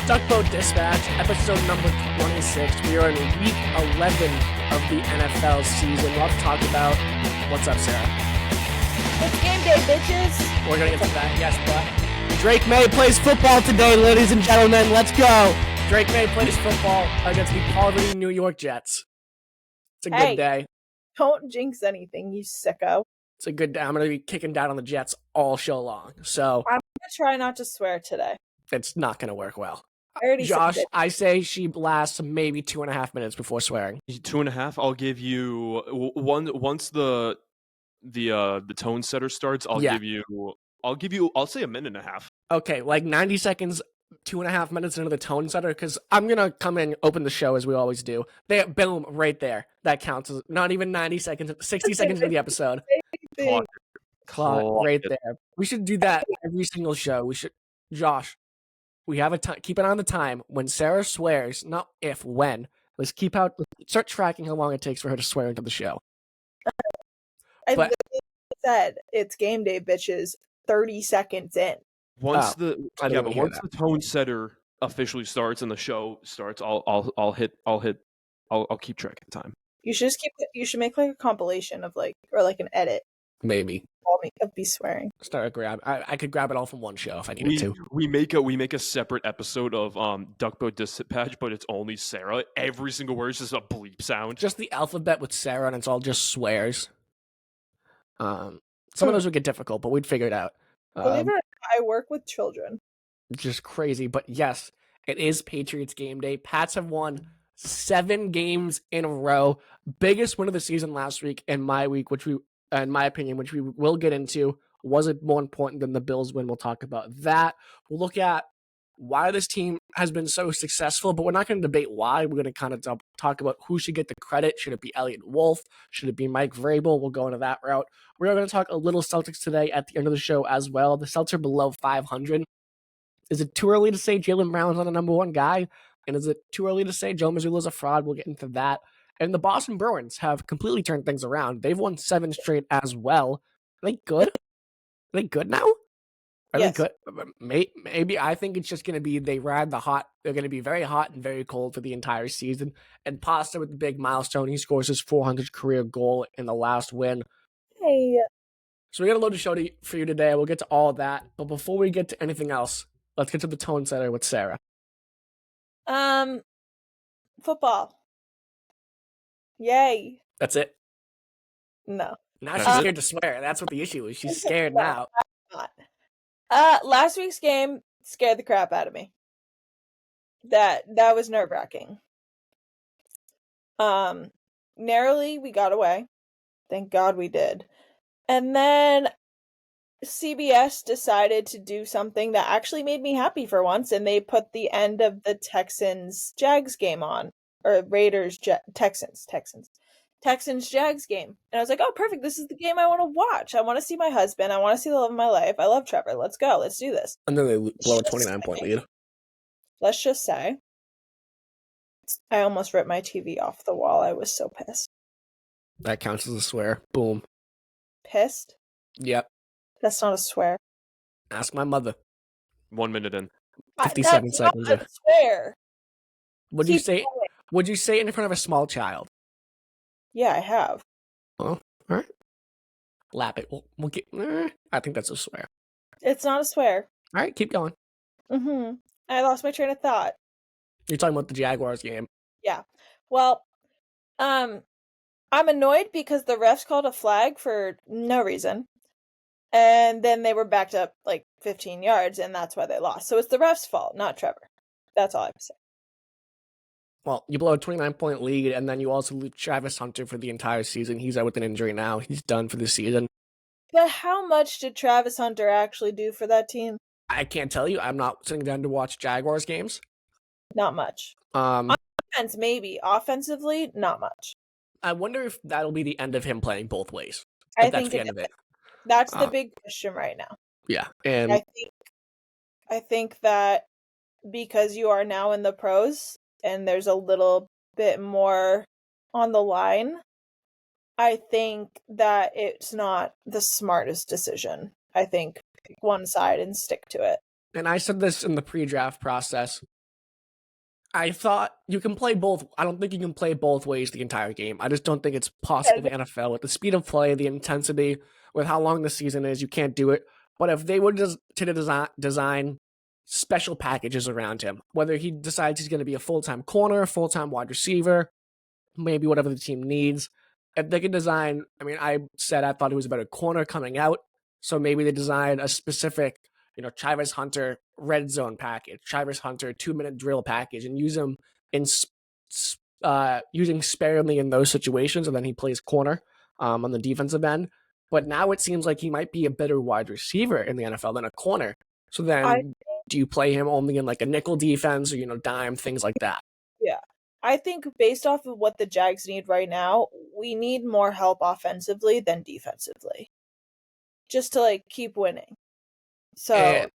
Duckboat Dispatch, episode number 26. We are in week 11 of the NFL season. We'll have to talk about what's up, Sarah. It's game day, bitches. We're going to get to that, yes, but Drake May plays football today, ladies and gentlemen. Let's go. Drake May plays football against the poverty New York Jets. It's a good day. Don't jinx anything, you sicko. It's a good day. I'm going to be kicking down on the Jets all show long. So I'm going to try not to swear today. It's not going to work well. Josh, I say she lasts maybe 2.5 minutes before swearing. 2.5. I'll give you one once the tone setter starts. I'll say a minute and a half. Okay, like 90 seconds, 2.5 minutes into the tone setter, because I'm gonna come in, open the show as we always do. Boom, right there. That counts as not even 90 seconds, 60 seconds of the episode. Clock right there. We should do that every single show. We should, Josh. We have a time. Keep it on the time. When Sarah swears, not if, when. Let's start tracking how long it takes for her to swear into the show. I said it's game day, bitches. 30 seconds in. Once the tone setter officially starts and the show starts, I'll keep track of time. You should make like a compilation of like an edit. Maybe. Of me swearing. I could grab it all from one show if I needed to. We make a separate episode of Duckboat Dispatch, but it's only Sarah. Every single word is just a bleep sound. Just the alphabet with Sarah, and it's all just swears. Some of those would get difficult, but we'd figure it out. Believe it or not, I work with children. Just crazy, but yes, it is Patriots game day. Pats have won 7 games in a row. Biggest win of the season last week, in my opinion, which we will get into. Was it more important than the Bills win? We'll talk about that. We'll look at why this team has been so successful, but we're not going to debate why. We're going to kind of talk about who should get the credit. Should it be Elliott Wolf? Should it be Mike Vrabel? We'll go into that route. We're going to talk a little Celtics today at the end of the show as well. The Celtics are below 500. Is it too early to say Jaylen Brown's not the number one guy? And is it too early to say Joe Mazzulla's a fraud? We'll get into that. And the Boston Bruins have completely turned things around. They've won 7 straight as well. Are they good? Are they good now? Are they good? Maybe I think it's just going to be they ride the hot. They're going to be very hot and very cold for the entire season. And Pasta with the big milestone. He scores his 400th career goal in the last win. Hey. So we got a load of show for you today. We'll get to all of that. But before we get to anything else, let's get to the tone setter with Sarah. Football. Yay. That's it? No. Now she's scared to swear. That's what the issue is. She's scared now. Last week's game scared the crap out of me. That was nerve-wracking. Narrowly, we got away. Thank God we did. And then CBS decided to do something that actually made me happy for once, and they put the end of the Texans-Jags game on. Or Texans-Jags game. And I was like, oh, perfect. This is the game I want to watch. I want to see my husband. I want to see the love of my life. I love Trevor. Let's go. Let's do this. And then they blow a 29-point lead. Let's just say, I almost ripped my TV off the wall. I was so pissed. That counts as a swear. Boom. Pissed? Yep. That's not a swear. Ask my mother. 1 minute in. 57 seconds. Not a swear. Would you say it in front of a small child? Yeah, I have. Oh, all right. Lap it. We'll get. I think that's a swear. It's not a swear. All right, keep going. I lost my train of thought. You're talking about the Jaguars game. Yeah. Well, I'm annoyed because the refs called a flag for no reason. And then they were backed up like 15 yards, and that's why they lost. So it's the refs' fault, not Trevor. That's all I have to say. Well, you blow a 29-point lead, and then you also lose Travis Hunter for the entire season. He's out with an injury now. He's done for the season. But how much did Travis Hunter actually do for that team? I can't tell you. I'm not sitting down to watch Jaguars games. Not much. On offense, maybe. Offensively, not much. I wonder if that'll be the end of him playing both ways. I that's think the end of it. That's the big question right now. Yeah, and I think that because you are now in the pros and there's a little bit more on the line, I think that it's not the smartest decision. I think pick one side and stick to it. And I said this in the pre-draft process. I thought you can play both. I don't think you can play both ways the entire game. I just don't think it's possible in the NFL with the speed of play, the intensity, with how long the season is. You can't do it. But if they were to design special packages around him, whether he decides he's going to be a full-time corner, full-time wide receiver, maybe whatever the team needs. If they could design, I mean, I said I thought he was a better corner coming out, so maybe they design a specific, Travis Hunter red zone package, Travis Hunter 2-minute drill package, and use him in using sparingly in those situations, and then he plays corner on the defensive end. But now it seems like he might be a better wide receiver in the NFL than a corner. So then, do you play him only in like a nickel defense or dime, things like that? Yeah. I think based off of what the Jags need right now, we need more help offensively than defensively. Just to like keep winning. So And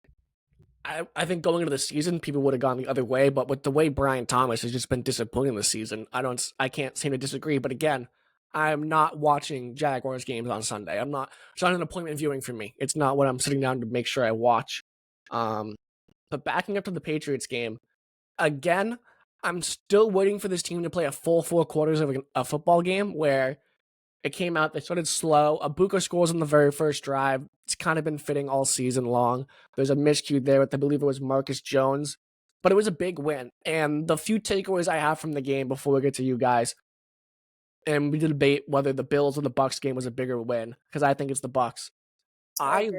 I think going into the season, people would have gone the other way, but with the way Brian Thomas has just been disappointing this season, I can't seem to disagree. But again, I'm not watching Jaguars games on Sunday. It's not an appointment viewing for me. It's not what I'm sitting down to make sure I watch. But backing up to the Patriots game, again, I'm still waiting for this team to play a full 4 quarters of a football game where it came out, they started slow. Abuka scores on the very first drive. It's kind of been fitting all season long. There's a miscue there with, I believe it was Marcus Jones, but it was a big win. And the few takeaways I have from the game before we get to you guys, and we did debate whether the Bills or the Bucks game was a bigger win, because I think it's the Bucks. I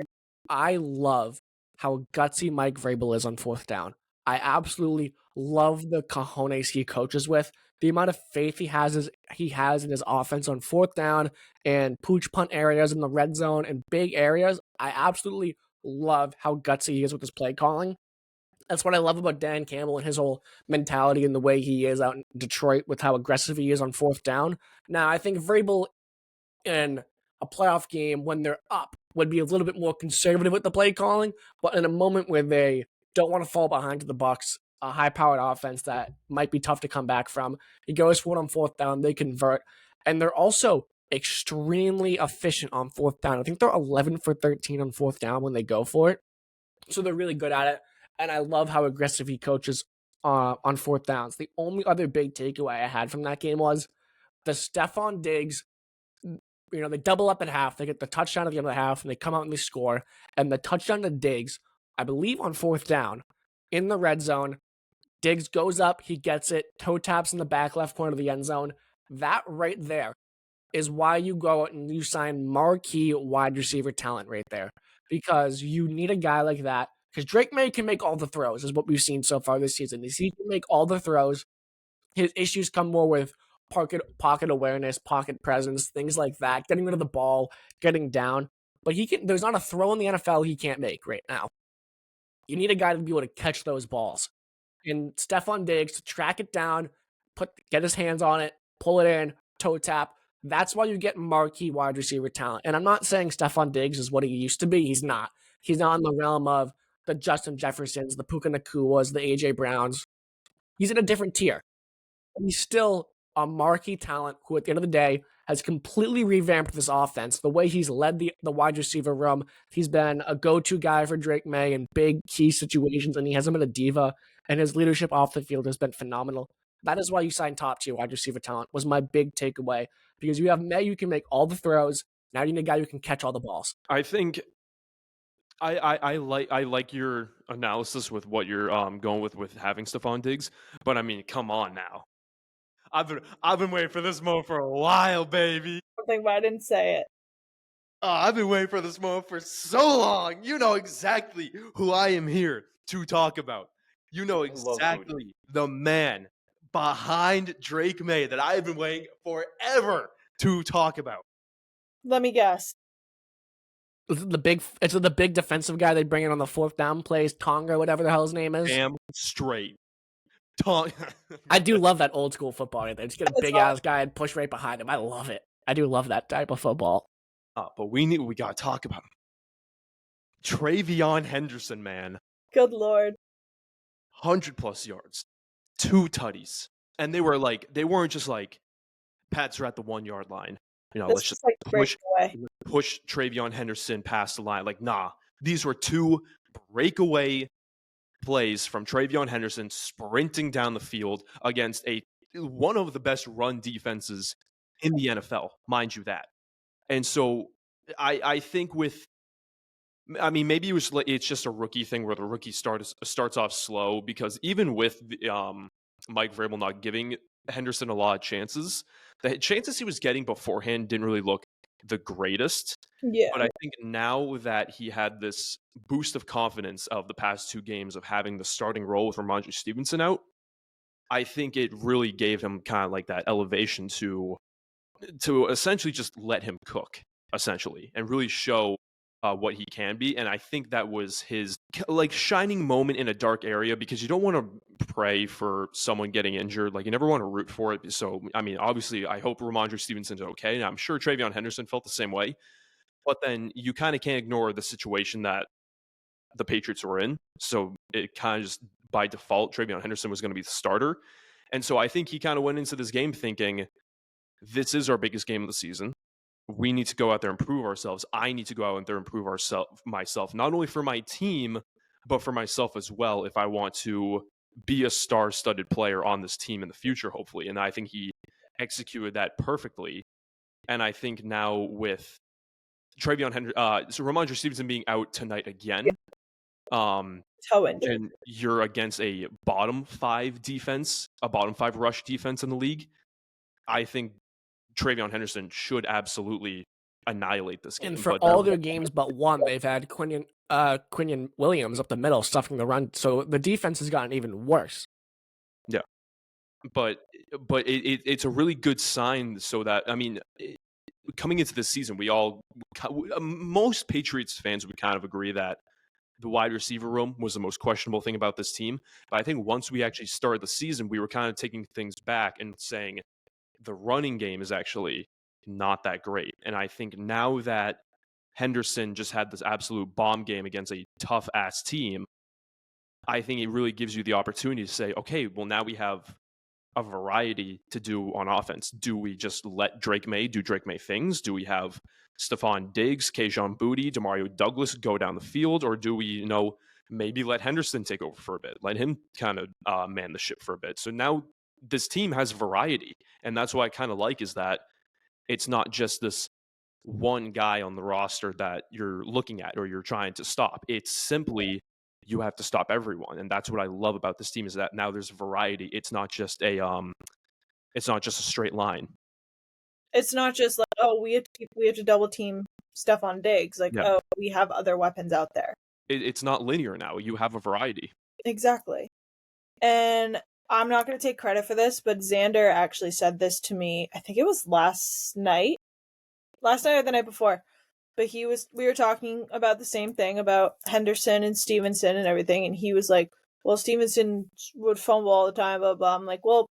love how gutsy Mike Vrabel is on fourth down. I absolutely love the cojones he coaches with. The amount of faith he has in his offense on fourth down and pooch punt areas in the red zone and big areas. I absolutely love how gutsy he is with his play calling. That's what I love about Dan Campbell and his whole mentality and the way he is out in Detroit with how aggressive he is on fourth down. Now, I think Vrabel in a playoff game when they're up would be a little bit more conservative with the play calling, but in a moment where they don't want to fall behind to the Bucks, a high-powered offense that might be tough to come back from, he goes for it on fourth down, they convert, and they're also extremely efficient on fourth down. I think they're 11 for 13 on fourth down when they go for it, so they're really good at it, and I love how aggressive he coaches on fourth downs. The only other big takeaway I had from that game was the Stephon Diggs, they double up at half. They get the touchdown at the end of the half, and they come out and they score. And the touchdown to Diggs, I believe on fourth down, in the red zone, Diggs goes up, he gets it, toe taps in the back left corner of the end zone. That right there is why you go out and you sign marquee wide receiver talent right there. Because you need a guy like that. Because Drake May can make all the throws, is what we've seen so far this season. He can make all the throws. His issues come more with pocket awareness, pocket presence, things like that, getting rid of the ball, getting down. But there's not a throw in the NFL he can't make right now. You need a guy to be able to catch those balls. And Stephon Diggs to track it down, get his hands on it, pull it in, toe tap. That's why you get marquee wide receiver talent. And I'm not saying Stephon Diggs is what he used to be. He's not. He's not in the realm of the Justin Jeffersons, the Puka Nakuas, the A.J. Browns. He's in a different tier. He's still a marquee talent who, at the end of the day, has completely revamped this offense. The way he's led the wide receiver room, he's been a go-to guy for Drake May in big key situations, and he hasn't been a diva, and his leadership off the field has been phenomenal. That is why you sign top-tier wide receiver talent, was my big takeaway, because you have May, you can make all the throws. Now you need a guy who can catch all the balls. I think I like your analysis with what you're going with having Stephon Diggs, but I mean, come on now. I've been waiting for this moment for a while, baby. Something, but I didn't say it. I've been waiting for this moment for so long. You know exactly who I am here to talk about. You know exactly the man behind Drake May that I've been waiting forever to talk about. Let me guess. It's the big defensive guy they bring in on the fourth down plays, Tonga, whatever the hell his name is. Damn straight. I do love that old school football right there. Just get a big ass guy and push right behind him. I love it. I do love that type of football. But we gotta talk about him. Travion Henderson, man. Good Lord. 100+ yards, 2 tutties. And they weren't just like, Pats are at the 1 yard line. Let's just like push Travion Henderson past the line. Like, nah. These were 2 breakaway plays from Travion Henderson sprinting down the field against one of the best run defenses in the NFL, mind you that. And so I think maybe it's just a rookie thing where the rookie starts off slow, because even with Mike Vrabel not giving Henderson a lot of chances, the chances he was getting beforehand didn't really look the greatest. Yeah. But I think now that he had this boost of confidence of the past 2 games of having the starting role with Ramondre Stevenson out, I think it really gave him kind of like that elevation to essentially just let him cook, essentially, and really show what he can be. And I think that was his like shining moment in a dark area, because you don't want to pray for someone getting injured. Like, you never want to root for it. So, I mean, obviously, I hope Ramondre Stevenson's okay. And I'm sure Travion Henderson felt the same way. But then you kind of can't ignore the situation that the Patriots were in. So it kind of just by default, Travion Henderson was going to be the starter. And so I think he kind of went into this game thinking, this is our biggest game of the season. We need to go out there and prove ourselves. I need to go out there and prove myself, not only for my team, but for myself as well, if I want to be a star-studded player on this team in the future, hopefully. And I think he executed that perfectly. And I think now with so Ramondre Stevenson being out tonight again, Toe injury. and you're against a bottom 5 defense, a bottom 5 rush defense in the league, I think Travion Henderson should absolutely annihilate this game. And for all their games but one, they've had Quinion Williams up the middle stuffing the run, so the defense has gotten even worse. Yeah, but it's a really good sign. So that, I mean, coming into this season, most Patriots fans would kind of agree that the wide receiver room was the most questionable thing about this team. But I think once we actually started the season, we were kind of taking things back and saying the running game is actually not that great. And I think now that Henderson just had this absolute bomb game against a tough ass team, I think it really gives you the opportunity to say, okay, well, now we have a variety to do on offense. Do we just let Drake May do Drake May things? Do we have Stephon Diggs, Kayshon Boutte, Demario Douglas go down the field? Or do we, maybe let Henderson take over for a bit? Let him kind of man the ship for a bit. So now this team has variety. And that's what I kind of like, is that it's not just this one guy on the roster that you're looking at or you're trying to stop. It's simply you have to stop everyone. And that's what I love about this team, is that now there's variety. It's not just a straight line. It's not just like, oh, we have to double team Stephon Diggs. Like, Yeah. oh, we have other weapons out there. It's not linear now. You have a variety. Exactly. And I'm not going to take credit for this, but Xander actually said this to me. I think it was last night or the night before. But we were talking about the same thing about Henderson and Stevenson and everything. And he was like, well, Stevenson would fumble all the time, blah, blah. I'm like, well,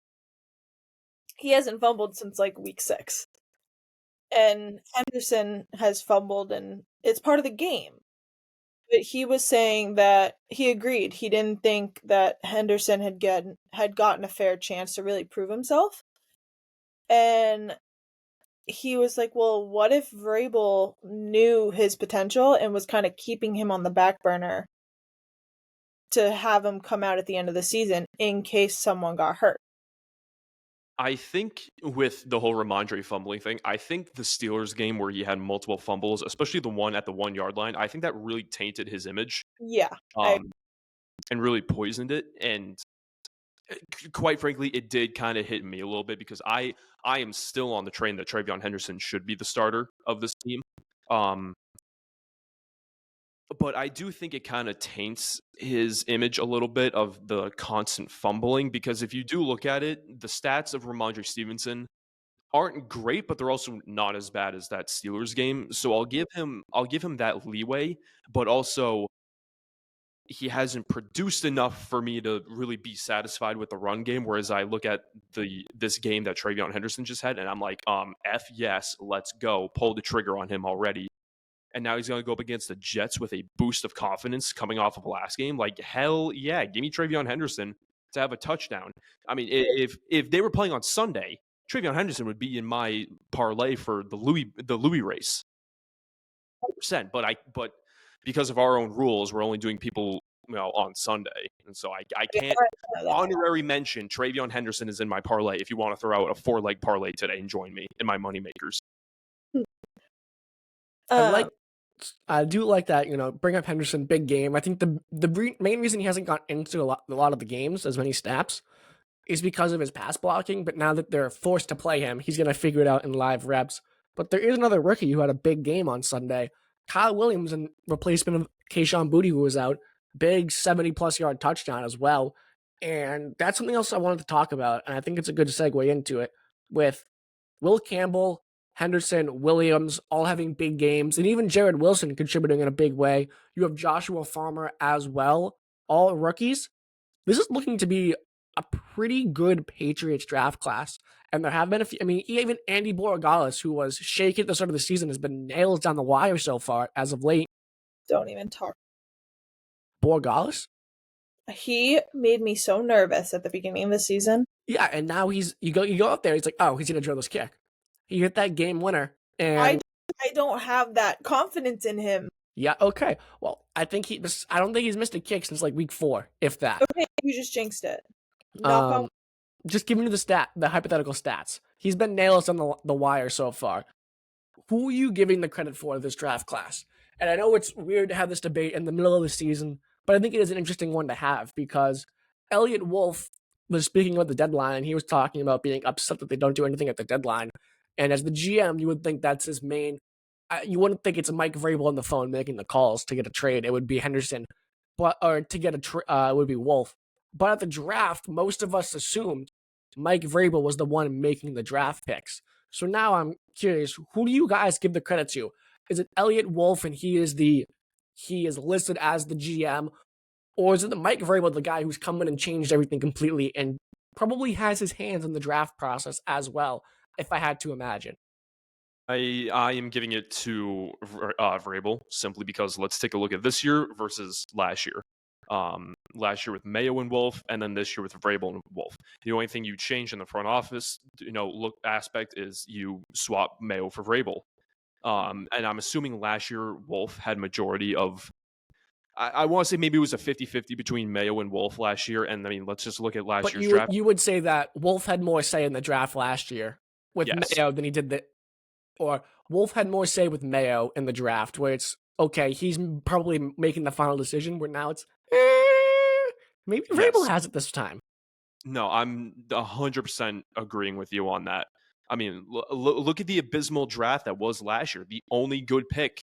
he hasn't fumbled since like week 6. And Henderson has fumbled, and it's part of the game. But he was saying that he agreed. He didn't think that Henderson had gotten a fair chance to really prove himself. And he was like, well, what if Vrabel knew his potential and was kind of keeping him on the back burner to have him come out at the end of the season in case someone got hurt? I think with the whole Ramondre fumbling thing, I think the Steelers game where he had multiple fumbles, especially the one at the 1 yard line, I think that really tainted his image. Yeah. And really poisoned it. And quite frankly, it did kind of hit me a little bit, because I am still on the train that Travion Henderson should be the starter of this team. But I do think it kind of taints his image a little bit of the constant fumbling, because if you do look at it, the stats of Ramondre Stevenson aren't great, but they're also not as bad as that Steelers game. So I'll give him that leeway, but also he hasn't produced enough for me to really be satisfied with the run game. Whereas I look at this game that Travion Henderson just had, and I'm like, F yes, let's go. Pull the trigger on him already. And now he's going to go up against the Jets with a boost of confidence coming off of last game. Like, hell yeah, give me Travion Henderson to have a touchdown. I mean, if they were playing on Sunday, Travion Henderson would be in my parlay for the Louis race. 100%. But because of our own rules, we're only doing people on Sunday. And so I can't honorary mention Travion Henderson is in my parlay if you want to throw out a 4-leg parlay today and join me in my money makers. I do like that, bring up Henderson, big game. I think the main reason he hasn't got into a lot of the games, as many snaps, is because of his pass blocking. But now that they're forced to play him, he's going to figure it out in live reps. But there is another rookie who had a big game on Sunday. Kyle Williams, in replacement of Kayshon Boutte, who was out. Big 70-plus yard touchdown as well. And that's something else I wanted to talk about, and I think it's a good segue into it, with Will Campbell, Henderson, Williams, all having big games, and even Jared Wilson contributing in a big way. You have Joshua Farmer as well, all rookies. This is looking to be a pretty good Patriots draft class. And there have been a few, even Andy Borregales, who was shaky at the start of the season, has been nails down the wire so far as of late. Don't even talk. Borregales? He made me so nervous at the beginning of the season. Yeah, and now you go out there, he's like, oh, he's going to drill this kick. He hit that game winner. And I don't have that confidence in him. Yeah, okay. Well, I don't think he's missed a kick since like week 4, if that. Okay, you just jinxed it. Just giving you the hypothetical stats. He's been nails on the wire so far. Who are you giving the credit for this draft class? And I know it's weird to have this debate in the middle of the season, but I think it is an interesting one to have because Elliot Wolf was speaking about the deadline, and he was talking about being upset that they don't do anything at the deadline. And as the GM, you would think that's his main. You wouldn't think it's Mike Vrabel on the phone making the calls to get a trade. It would be Henderson, or to get it would be Wolf. But at the draft, most of us assumed Mike Vrabel was the one making the draft picks. So now I'm curious, who do you guys give the credit to? Is it Elliot Wolf and he is listed as the GM? Or is it the Mike Vrabel, the guy who's come in and changed everything completely and probably has his hands in the draft process as well, if I had to imagine? I am giving it to Vrabel simply because let's take a look at this year versus last year. Last year with Mayo and Wolf, and then this year with Vrabel and Wolf. The only thing you change in the front office, look aspect is you swap Mayo for Vrabel. And I'm assuming last year Wolf had majority of. I want to say maybe it was a 50-50 between Mayo and Wolf last year. And let's just look at last year's draft. You would say that Wolf had more say in the draft last year with Mayo than he did or Wolf had more say with Mayo in the draft, where it's okay, he's probably making the final decision, where now it's maybe Vrabel has it this time. No, I'm 100% agreeing with you on that. Look at the abysmal draft that was last year. The only good pick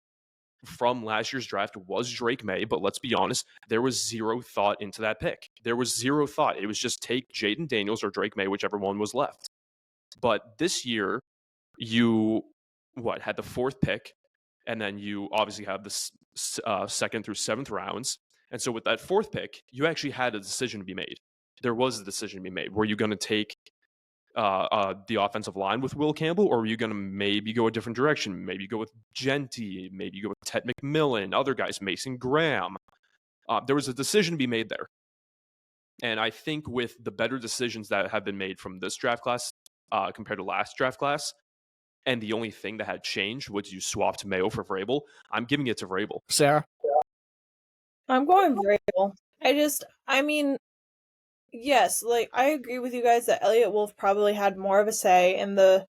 from last year's draft was Drake May, but let's be honest, there was zero thought into that pick. There was zero thought. It was just take Jaden Daniels or Drake May, whichever one was left. But this year, you had the 4th pick, and then you obviously have the 2nd through 7th rounds. And so with that 4th pick, you actually had a decision to be made. There was a decision to be made. Were you going to take the offensive line with Will Campbell, or were you going to maybe go a different direction? Maybe go with Genty, maybe go with Ted McMillan, other guys, Mason Graham. There was a decision to be made there. And I think with the better decisions that have been made from this draft class compared to last draft class, and the only thing that had changed was you swapped Mayo for Vrabel, I'm giving it to Vrabel. Sarah? I'm going Vrabel. Yes, I agree with you guys that Elliot Wolf probably had more of a say in the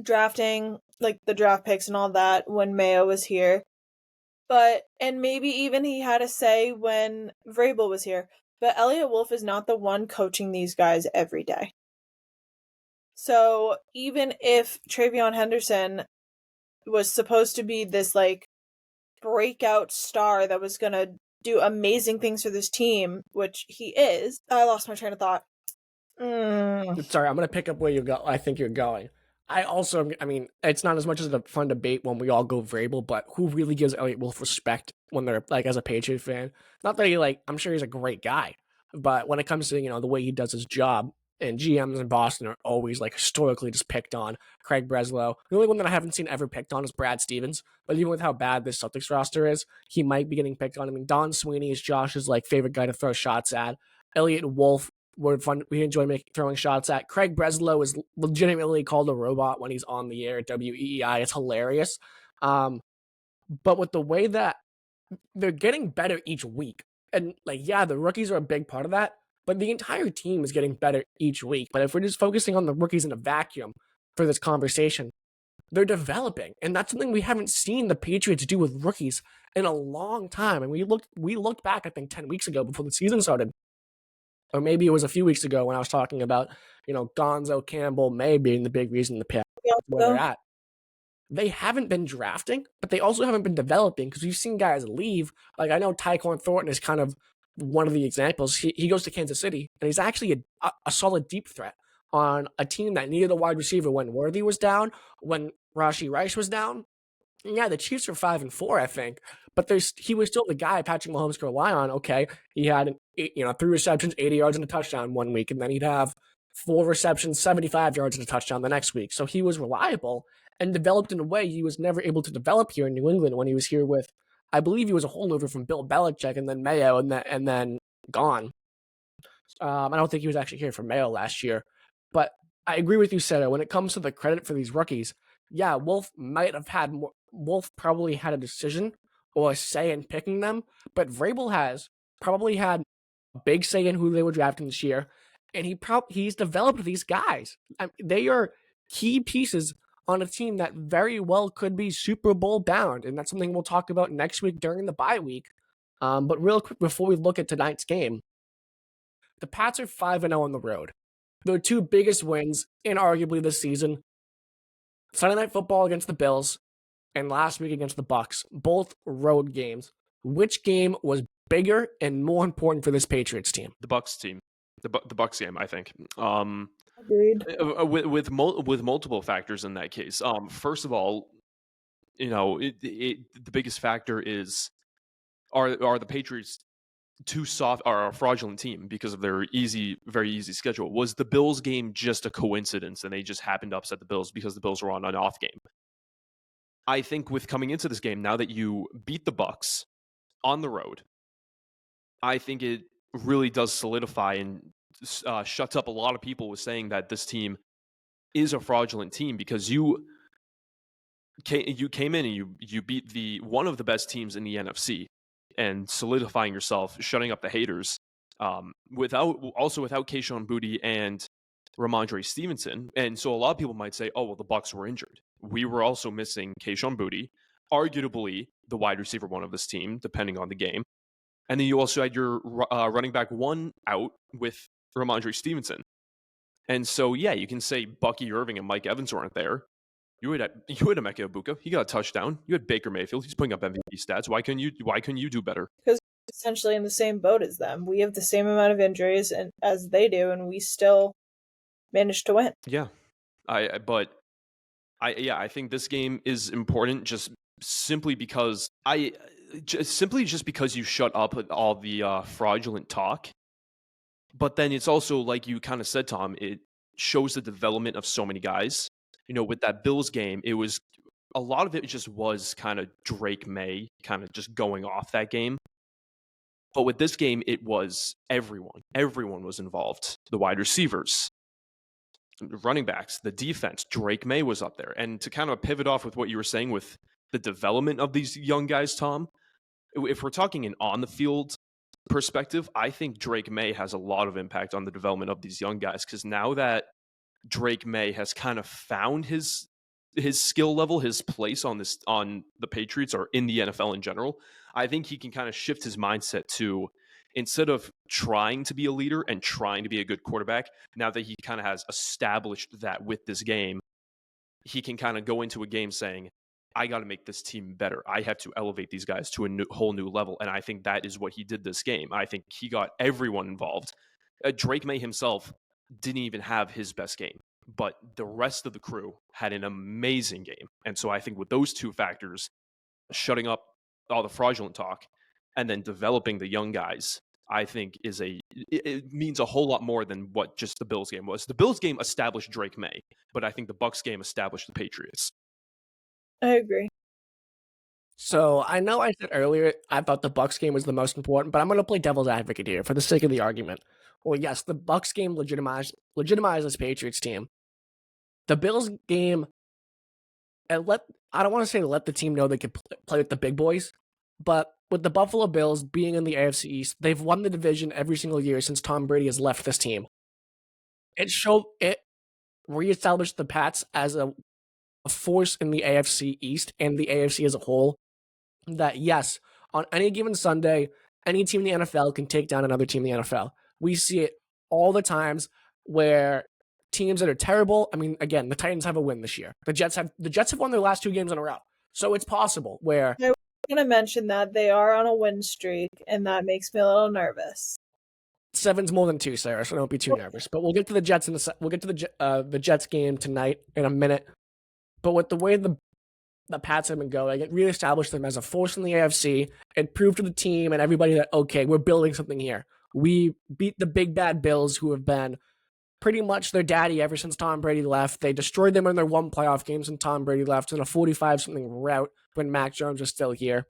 drafting, the draft picks and all that when Mayo was here. And maybe even he had a say when Vrabel was here. But Elliot Wolf is not the one coaching these guys every day. So even if Travion Henderson was supposed to be this breakout star that was going to do amazing things for this team, which he is. I lost my train of thought. Sorry, I'm going to pick up where I think you're going. It's not as much as a fun debate when we all go Vrabel, but who really gives Elliot Wolf respect when they're as a Patriot fan? Not that I'm sure he's a great guy, but when it comes to, the way he does his job, and GMs in Boston are always historically just picked on. Craig Breslow. The only one that I haven't seen ever picked on is Brad Stevens. But even with how bad this Celtics roster is, he might be getting picked on. Don Sweeney is Josh's favorite guy to throw shots at. Elliot Wolf, we enjoy throwing shots at. Craig Breslow is legitimately called a robot when he's on the air at WEEI. It's hilarious. But with the way that they're getting better each week, And like, yeah, the rookies are a big part of that, but the entire team is getting better each week. But if we're just focusing on the rookies in a vacuum for this conversation, they're developing, and that's something we haven't seen the Patriots do with rookies in a long time. And we looked back, I think, 10 weeks ago before the season started, or maybe it was a few weeks ago when I was talking about, Gonzo, Campbell, May being the big reason the Pats where they're at. They haven't been drafting, but they also haven't been developing because we've seen guys leave. Like, I know Tyquan Thornton is kind of one of the examples. He goes to Kansas City, and he's actually a solid deep threat on a team that needed a wide receiver when Worthy was down, when Rashi Rice was down. Yeah, the Chiefs are 5-4, I think, but he was still the guy Patrick Mahomes could rely on. Okay, he had 3 receptions, 80 yards and a touchdown one week, and then he'd have 4 receptions, 75 yards and a touchdown the next week. So he was reliable and developed in a way he was never able to develop here in New England when he was here with, I believe he was a holdover from Bill Belichick and then Mayo and then gone. I don't think he was actually here for Mayo last year, but I agree with you, Sarah. When it comes to the credit for these rookies, yeah, Wolf probably had a decision or a say in picking them, but Vrabel has probably had a big say in who they were drafting this year, and he's developed these guys. They are key pieces on a team that very well could be Super Bowl bound, and that's something we'll talk about next week during the bye week. But real quick, before we look at tonight's game, the Pats are 5-0 on the road. Their 2 biggest wins, inarguably this season, Sunday Night Football against the Bills and last week against the Bucs, both road games. Which game was bigger and more important for this Patriots team? The Bucs team, the Bucs game, I think. Agreed. With multiple factors in that case. First of all, the biggest factor is are the Patriots too soft, are a fraudulent team because of their very easy schedule? Was the Bills game just a coincidence and they just happened to upset the Bills because the Bills were on an off game? I think with coming into this game, now that you beat the Bucs on the road, I think it really does solidify and shuts up a lot of people with saying that this team is a fraudulent team, because you came in and you beat one of the best teams in the NFC and solidifying yourself, shutting up the haters, without Keyshawn Boutte and Ramondre Stevenson. And so a lot of people might say, oh, well, the Bucs were injured. We were also missing Keyshawn Boutte, arguably the wide receiver one of this team, depending on the game. And then you also had your running back one out with Ramondre Stevenson. And so, yeah, you can say Bucky Irving and Mike Evans weren't there. You had Emeka Egbuka. He got a touchdown. You had Baker Mayfield. He's putting up MVP stats. Why couldn't you do better? Because we're essentially in the same boat as them. We have the same amount of injuries as they do, and we still managed to win. Yeah, I think this game is important just simply because you shut up all the fraudulent talk. But then it's also, like you kind of said, Tom, it shows the development of so many guys. With that Bills game, it was a lot of it just was kind of Drake May kind of just going off that game. But with this game, it was everyone. Everyone was involved. The wide receivers, running backs, the defense. Drake May was up there. And to kind of pivot off with what you were saying with the development of these young guys, Tom, if we're talking an on-the-field perspective, I think Drake May has a lot of impact on the development of these young guys, because now that Drake May has kind of found his skill level, his place on the Patriots or in the NFL in general, I think he can kind of shift his mindset to, instead of trying to be a leader and trying to be a good quarterback, now that he kind of has established that with this game, he can kind of go into a game saying, I got to make this team better. I have to elevate these guys to a whole new level. And I think that is what he did this game. I think he got everyone involved. Drake May himself didn't even have his best game, but the rest of the crew had an amazing game. And so I think with those two factors, shutting up all the fraudulent talk and then developing the young guys, I think it means a whole lot more than what just the Bills game was. The Bills game established Drake May, but I think the Bucs game established the Patriots. I agree. So I know I said earlier I thought the Bucs game was the most important, but I'm going to play devil's advocate here for the sake of the argument. Well, yes, the Bucs game legitimized this Patriots team. The Bills game, I don't want to say let the team know they could play with the big boys, but with the Buffalo Bills being in the AFC East, they've won the division every single year since Tom Brady has left this team. It reestablished the Pats as a force in the AFC East and the AFC as a whole. That yes, on any given Sunday, any team in the NFL can take down another team in the NFL. We see it all the times where teams that are terrible. I mean, again, the Titans have a win this year. The Jets have won their last 2 games in a row. So it's possible where I was going to mention that they are on a win streak, and that makes me a little nervous. 7's more than 2, Sarah, so don't be too nervous. But we'll get to the Jets we'll get to the Jets game tonight in a minute. But with the way the Pats have been going, it reestablished them as a force in the AFC. It proved to the team and everybody that, okay, we're building something here. We beat the big bad Bills, who have been pretty much their daddy ever since Tom Brady left. They destroyed them in their 1 playoff game since Tom Brady left in a 45-something rout when Mac Jones was still here.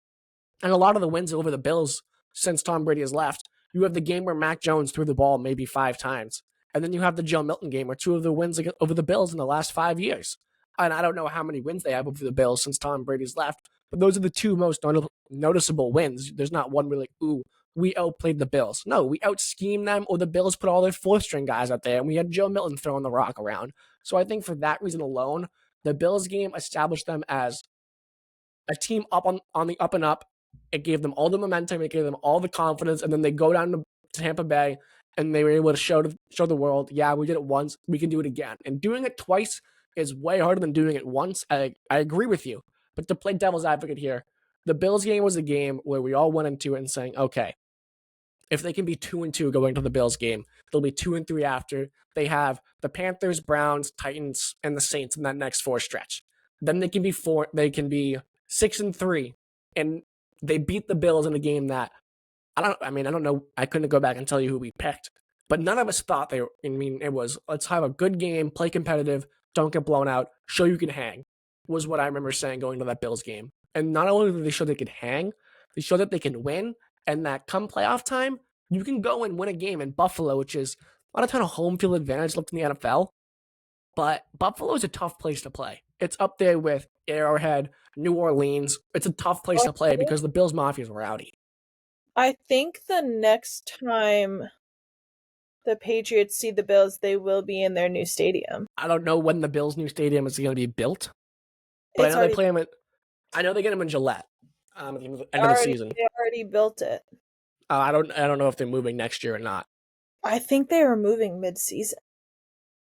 And a lot of the wins over the Bills since Tom Brady has left, you have the game where Mac Jones threw the ball maybe 5 times. And then you have the Joe Milton game, where 2 of the wins over the Bills in the last 5 years. And I don't know how many wins they have over the Bills since Tom Brady's left, but those are the 2 most noticeable wins. There's not one where like, ooh, we outplayed the Bills. No, we out-schemed them, or the Bills put all their 4th-string guys out there, and we had Joe Milton throwing the rock around. So I think for that reason alone, the Bills game established them as a team up on the up and up. It gave them all the momentum, it gave them all the confidence, and then they go down to Tampa Bay, and they were able to show the world, yeah, we did it once, we can do it again. And doing it twice is way harder than doing it once. I agree with you. But to play devil's advocate here, the Bills game was a game where we all went into it and saying, okay, if they can be 2-2 going to the Bills game, they'll be 2-3 after. They have the Panthers, Browns, Titans, and the Saints in that next 4 stretch. Then they can be 6-3, and they beat the Bills in a game that I don't know. I couldn't go back and tell you who we picked, but none of us thought it was, let's have a good game, play competitive, don't get blown out, show you can hang, was what I remember saying going to that Bills game. And not only did they show they could hang, they showed that they can win, and that come playoff time, you can go and win a game in Buffalo, which is not a ton of home field advantage left in the NFL, but Buffalo is a tough place to play. It's up there with Arrowhead, New Orleans. It's a tough place to play because the Bills Mafia is rowdy. I think the next time the Patriots see the Bills, they will be in their new stadium. I don't know when the Bills' new stadium is going to be built, but I know they play them I know they get them in Gillette at the end of the season. They already built it. I don't know if they're moving next year or not. I think they were moving mid-season.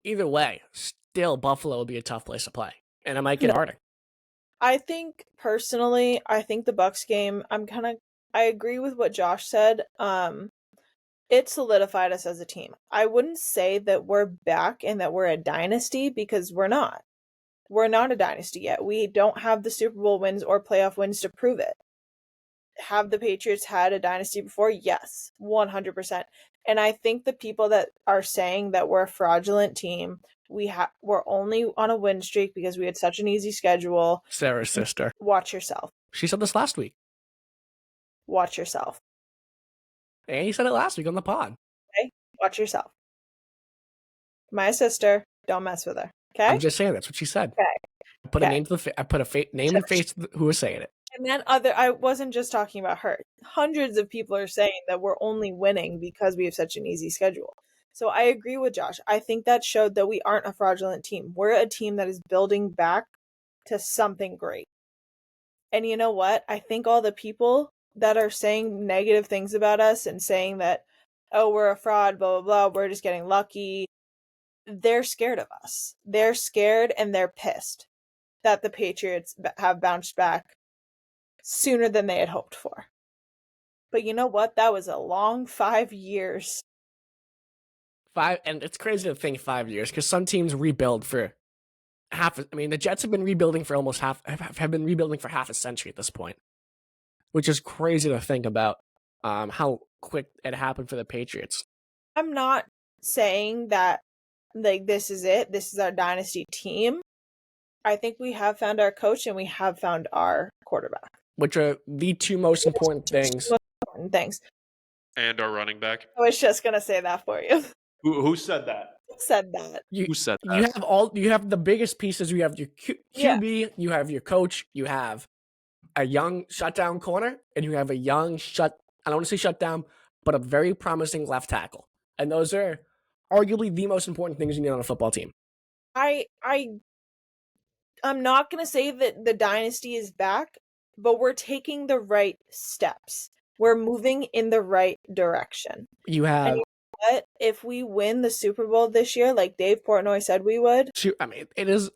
Either way, still Buffalo will be a tough place to play, and it might get harder. I think personally, the Bucs game, I agree with what Josh said. It solidified us as a team. I wouldn't say that we're back and that we're a dynasty, because we're not. We're not a dynasty yet. We don't have the Super Bowl wins or playoff wins to prove it. Have the Patriots had a dynasty before? Yes, 100%. And I think the people that are saying that we're a fraudulent team, we're only on a win streak because we had such an easy schedule. Sarah's sister. Watch yourself. She said this last week. Watch yourself. And he said it last week on the pod. Okay? Watch yourself. My sister, don't mess with her. Okay? I'm just saying that's what she said. Okay. I put a name to I put a name and face to who was saying it. And then I wasn't just talking about her. Hundreds of people are saying that we're only winning because we have such an easy schedule. So I agree with Josh. I think that showed that we aren't a fraudulent team. We're a team that is building back to something great. And you know what? I think all the people that are saying negative things about us and saying that, oh, we're a fraud, blah, blah, blah, we're just getting lucky, they're scared of us. They're scared and they're pissed that the Patriots have bounced back sooner than they had hoped for. But you know what? That was a long 5 years. And it's crazy to think 5 years, because some teams rebuild for the Jets have been rebuilding for have been rebuilding for half a century at this point, which is crazy to think about how quick it happened for the Patriots. I'm not saying that this is it. This is our dynasty team. I think we have found our coach and we have found our quarterback, which are the 2 most important things. And our running back. I was just gonna say that for you. Who said that? Who said that? You have the biggest pieces. You have your QB, you have your coach, you have a young shutdown corner, and you have a young I don't want to say shutdown, but a very promising left tackle. And those are arguably the most important things you need on a football team. I'm not going to say that the dynasty is back, but we're taking the right steps. We're moving in the right direction. You have, But if we win the Super Bowl this year, like Dave Portnoy said we would, I mean, it is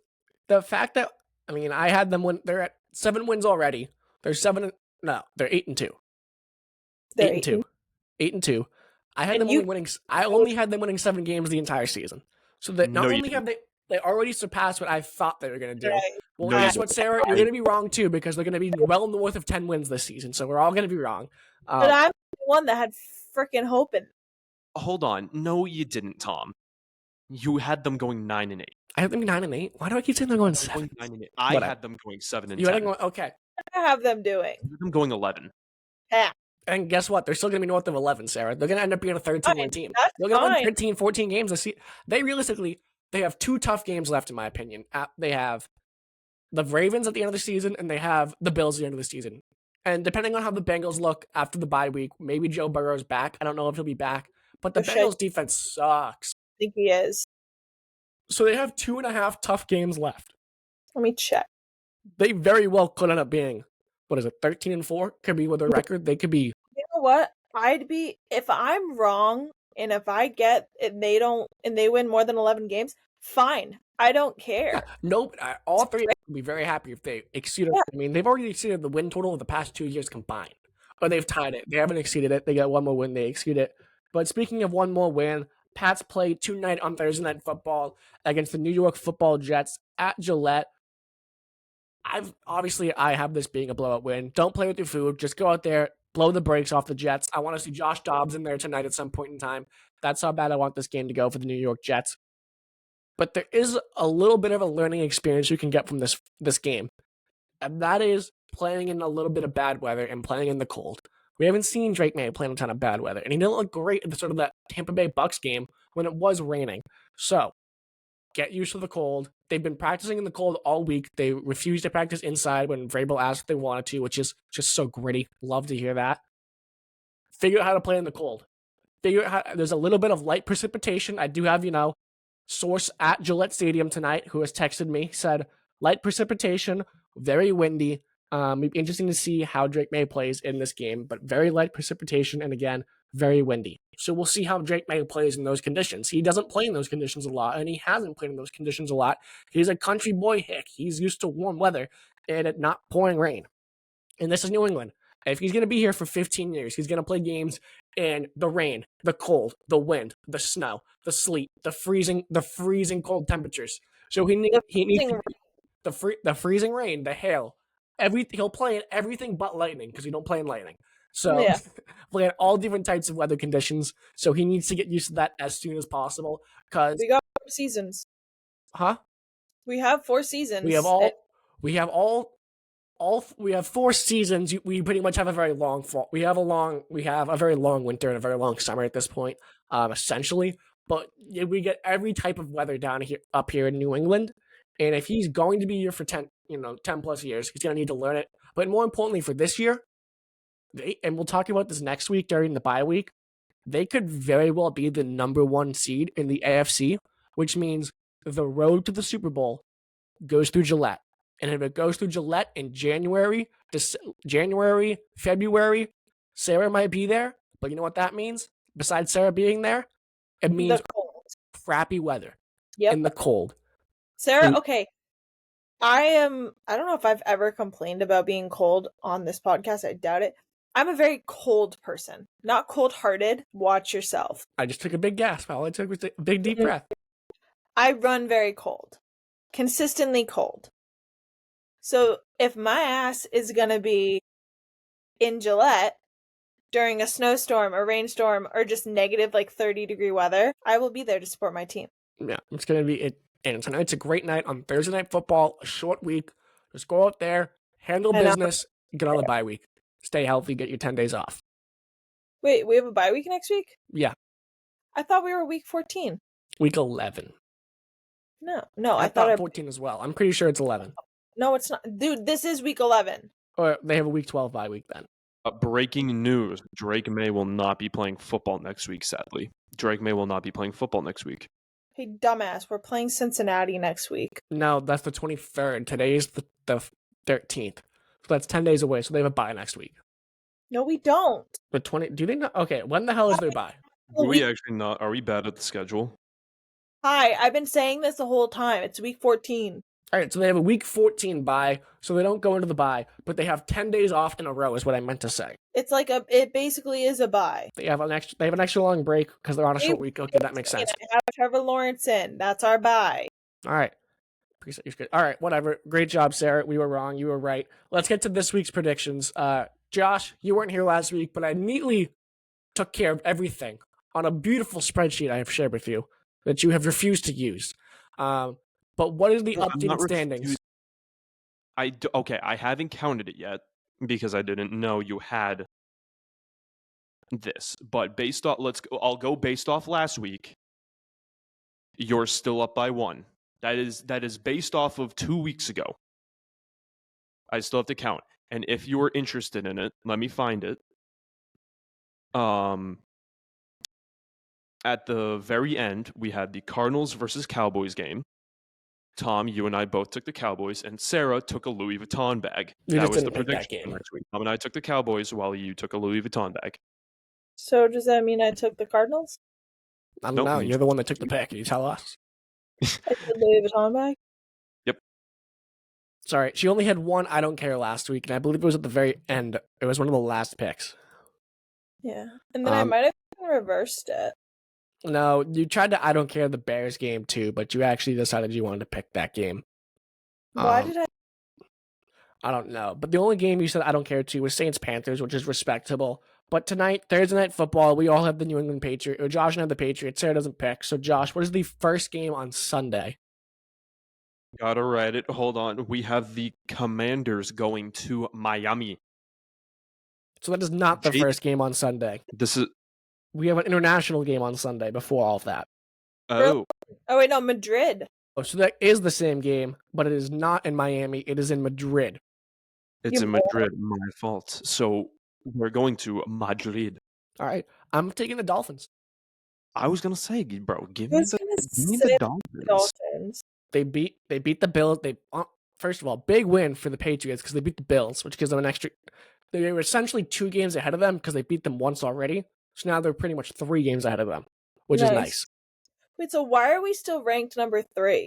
the fact that, I mean, I had them when they're at 7 wins already. They're 8-2. they're 8-2. 8-2. I had And them you- only winning. I only had them winning 7 games the entire season. So that No, not you only have they already surpassed what I thought they were going to do. Right. Well, No, you guess what, Sarah? You're going to be wrong too, because they're going to be well north of 10 wins this season. So we're all going to be wrong. But I'm the one that had freaking hope in. Hold on. No, you didn't, Tom. You had them going 9-8. I had them 9-8. Why do I keep saying they're going 7? 9-8. I Whatever. had them going 7-10. You had them going, okay. I have them doing. I had them going 11. Yeah, And guess what? They're still going to be north of 11, Sarah. They're going to end up being a 13-win team. that's They're going to win fine. 13, 14 games this season. They have 2 tough games left, in my opinion. They have the Ravens at the end of the season, and they have the Bills at the end of the season. And depending on how the Bengals look after the bye week, maybe Joe Burrow's back. I don't know if he'll be back. But the Bengals defense sucks. I think he is. So they have 2.5 tough games left. Let me check. They very well could end up being, 13-4? Could be with their record. They could be. You know what? I'd be, if I'm wrong, and if I get and they win more than 11 games, fine. I don't care. Nope. All three would be very happy if they exceeded. Yeah. I mean, they've already exceeded the win total of the past 2 years combined. Or they've tied it. They haven't exceeded it. They got one more win. They exceed it. But speaking of one more win, Pats play tonight on Thursday Night Football against the New York Football Jets at Gillette. I have this being a blowout win. Don't play with your food. Just go out there, blow the brakes off the Jets. I want to see Josh Dobbs in there tonight at some point in time. That's how bad I want this game to go for the New York Jets. But there is a little bit of a learning experience you can get from this game. And that is playing in a little bit of bad weather and playing in the cold. We haven't seen Drake May play in a ton of bad weather. And he didn't look great at sort of that Tampa Bay Bucks game when it was raining. So, get used to the cold. They've been practicing in the cold all week. They refused to practice inside when Vrabel asked if they wanted to, which is just so gritty. Love to hear that. Figure out how to play in the cold. There's a little bit of light precipitation. I do have, source at Gillette Stadium tonight who has texted me, said light precipitation, very windy. It'd be interesting to see how Drake May plays in this game, but very light precipitation and again, very windy. So we'll see how Drake May plays in those conditions. He doesn't play in those conditions a lot, and he hasn't played in those conditions a lot. He's a country boy hick. He's used to warm weather and it not pouring rain. And this is New England. If he's going to be here for 15 years, he's going to play games in the rain, the cold, the wind, the snow, the sleet, the freezing cold temperatures. So he needs the freezing rain, the hail. He'll play in everything but lightning because he don't play in lightning. So Yeah. play in all different types of weather conditions. So he needs to get used to that as soon as possible. Because We got 4 seasons. huh? We have 4 seasons. We have 4 seasons. We pretty much have a very long fall. We have a very long winter and a very long summer at this point, essentially. But we get every type of weather up here in New England. And if he's going to be here for 10 plus years, he's going to need to learn it. But more importantly for this year, and we'll talk about this next week during the bye week, they could very well be the number 1 seed in the AFC, which means the road to the Super Bowl goes through Gillette. And if it goes through Gillette in January, February, Sarah might be there. But you know what that means? Besides Sarah being there, it means the cold. crappy weather Yep. in the cold. Sarah, okay. I don't know if I've ever complained about being cold on this podcast. I doubt it. I'm a very cold person. Not cold-hearted. Watch yourself. I just took a big gasp. All I took was a big deep breath. I run very cold. Consistently cold. So if my ass is going to be in Gillette during a snowstorm, a rainstorm, or just negative 30-degree weather, I will be there to support my team. Yeah, it's going to be it. And tonight's a great night on Thursday Night Football, a short week. Just go out there, handle business, get on the bye week. Stay healthy, get your 10 days off. Wait, we have a bye week next week? Yeah. I thought we were week 14. Week 11. No, I thought 14 as well. I'm pretty sure it's 11. No, it's not. Dude, this is week 11. Or they have a week 12 bye week then. Breaking news: Drake May will not be playing football next week. Sadly, Drake May will not be playing football next week. Hey, dumbass, we're playing Cincinnati next week. No, that's the 23rd. Today's the 13th. So that's 10 days away. So they have a bye next week. No, we don't. The 20. Do they not? Okay, when the hell is their bye? Do we actually not? Are we bad at the schedule? Hi, I've been saying this the whole time. It's week 14. All right, so they have a week 14 bye, so they don't go into the bye, but they have 10 days off in a row, is what I meant to say. It's like it basically is a bye. They have an extra long break because they're on a short week. Okay, that makes sense. I have Trevor Lawrence in. That's our bye. All right. Appreciate your good. All right, whatever. Great job, Sarah. We were wrong. You were right. Let's get to this week's predictions. Josh, you weren't here last week, but I neatly took care of everything on a beautiful spreadsheet I have shared with you that you have refused to use. But what is the updated standings? Okay, I haven't counted it yet because I didn't know you had this. But I'll go based off last week. You're still up by 1. That is based off of 2 weeks ago. I still have to count. And if you are interested in it, let me find it. At the very end, we had the Cardinals versus Cowboys game. Tom, you and I both took the Cowboys, and Sarah took a Louis Vuitton bag. That was the prediction next week. Tom and I took the Cowboys, while you took a Louis Vuitton bag. So does that mean I took the Cardinals? I don't know. You're the one that took the pick. Can you tell us? I took the Louis Vuitton bag? Yep. Sorry, she only had one I don't care last week, and I believe it was at the very end. It was one of the last picks. Yeah. And then I might have reversed it. No, you tried to I don't care the Bears game too, but you actually decided you wanted to pick that game. Why did I? I don't know. But the only game you said I don't care to was Saints-Panthers, which is respectable. But tonight, Thursday Night Football, we all have the New England Patriots. Or Josh and I have the Patriots. Sarah doesn't pick. So, Josh, what is the first game on Sunday? Gotta write it. Hold on. We have the Commanders going to Miami. So that is not the first game on Sunday. We have an international game on Sunday before all of that. Oh. Oh, wait, no, Madrid. Oh, so that is the same game, but it is not in Miami. It is in Madrid. It's in Madrid. My fault. So we're going to Madrid. All right. I'm taking the Dolphins. I was going to say, bro, give me the Dolphins. They beat the Bills. First of all, big win for the Patriots because they beat the Bills, which gives them an extra. They were essentially 2 games ahead of them because they beat them once already. So now they're pretty much 3 games ahead of them, which is nice. Wait, so why are we still ranked number 3?